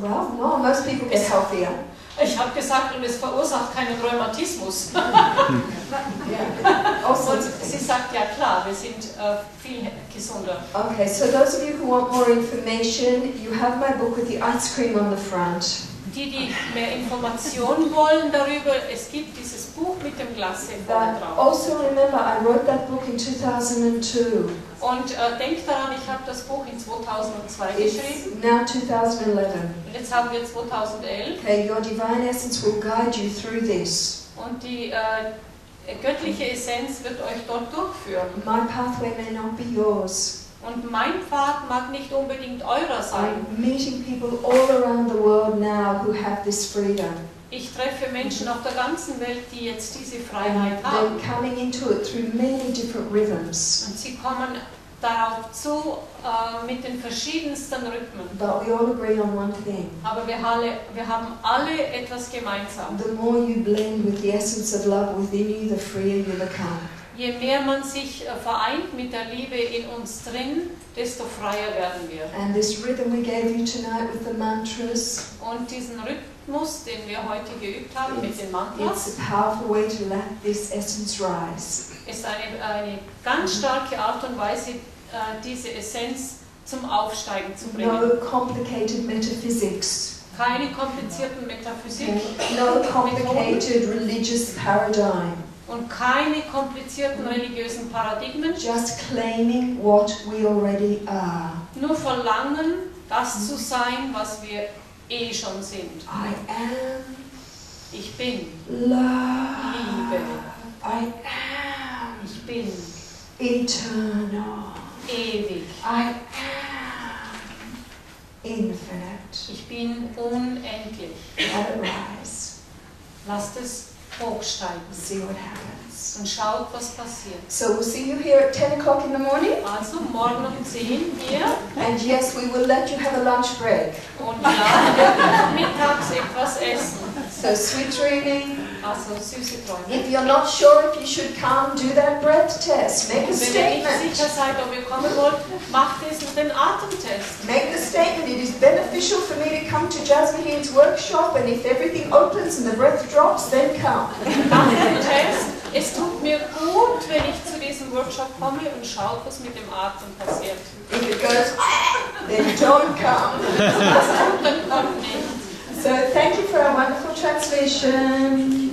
Well, no, most people get healthier. Ich habe gesagt, und es verursacht keinen Rheumatismus. Also, Und sie sagt, ja klar, wir sind viel gesunder. okay, so those of you who want more information, you have my book with the ice cream on the front. Die mehr Informationen wollen darüber, es gibt dieses Buch mit dem Glacé vorne But drauf. also remember, I wrote that book in 2002. Und denkt daran, ich habe das Buch in 2002 geschrieben. It's now 2011. Und jetzt haben wir 2011. Okay, your divine essence will guide you through this. Und die göttliche Essenz wird euch dort durchführen. My pathway may not be yours. Und mein Pfad mag nicht unbedingt eurer sein. I'm meeting people all around the world now who have this freedom. Ich treffe Menschen auf der ganzen Welt, die jetzt diese Freiheit haben. They're coming into it through many different rhythms. Und sie kommen darauf zu mit den verschiedensten Rhythmen. But we all agree on one thing. Aber wir haben alle etwas gemeinsam. The more you blend with the essence of love within you, the freer you become. Je mehr man sich vereint mit der Liebe in uns drin, desto freier werden wir. And this rhythm we gave you tonight with the mantras, Und diesen Rhythmus, den wir heute geübt haben mit den Mantras, it's a powerful way to let this essence rise. ist eine ganz starke Art und Weise, diese Essenz zum Aufsteigen zu bringen. No complicated metaphysics. Keine komplizierten Metaphysik No complicated religious paradigm. und keine komplizierten religiösen Paradigmen. Just claiming what we already are. Nur verlangen, das zu sein, was wir eh schon sind. I am Ich bin love. Liebe. I am Ich bin eternal. ewig. I am infinite. Ich bin unendlich. Let it rise. Lasst es hochsteigen See what happens. und schaut, was passiert. So we'll see you here at 10 o'clock in the morning. Also morgen um 10 hier And yes, we will let you have a lunch break. und ja, wir werden mittags etwas essen. So sweet dreaming. Also süße Träume. If you're not sure if you should come, do that breath test. Make a Und wenn ihr nicht statement. sicher seid, ob ihr kommen wollt, macht den Atemtest. Make the statement. It is beneficial for me to come to Jasmuheen's workshop, and if everything opens and the breath drops, then come. Macht den Test. Es tut mir gut, wenn ich zu diesem Workshop komme und schaut, was mit dem Atem passiert. If it goes, then don't come. Was tut, dann kommt nicht. So thank you for a wonderful translation.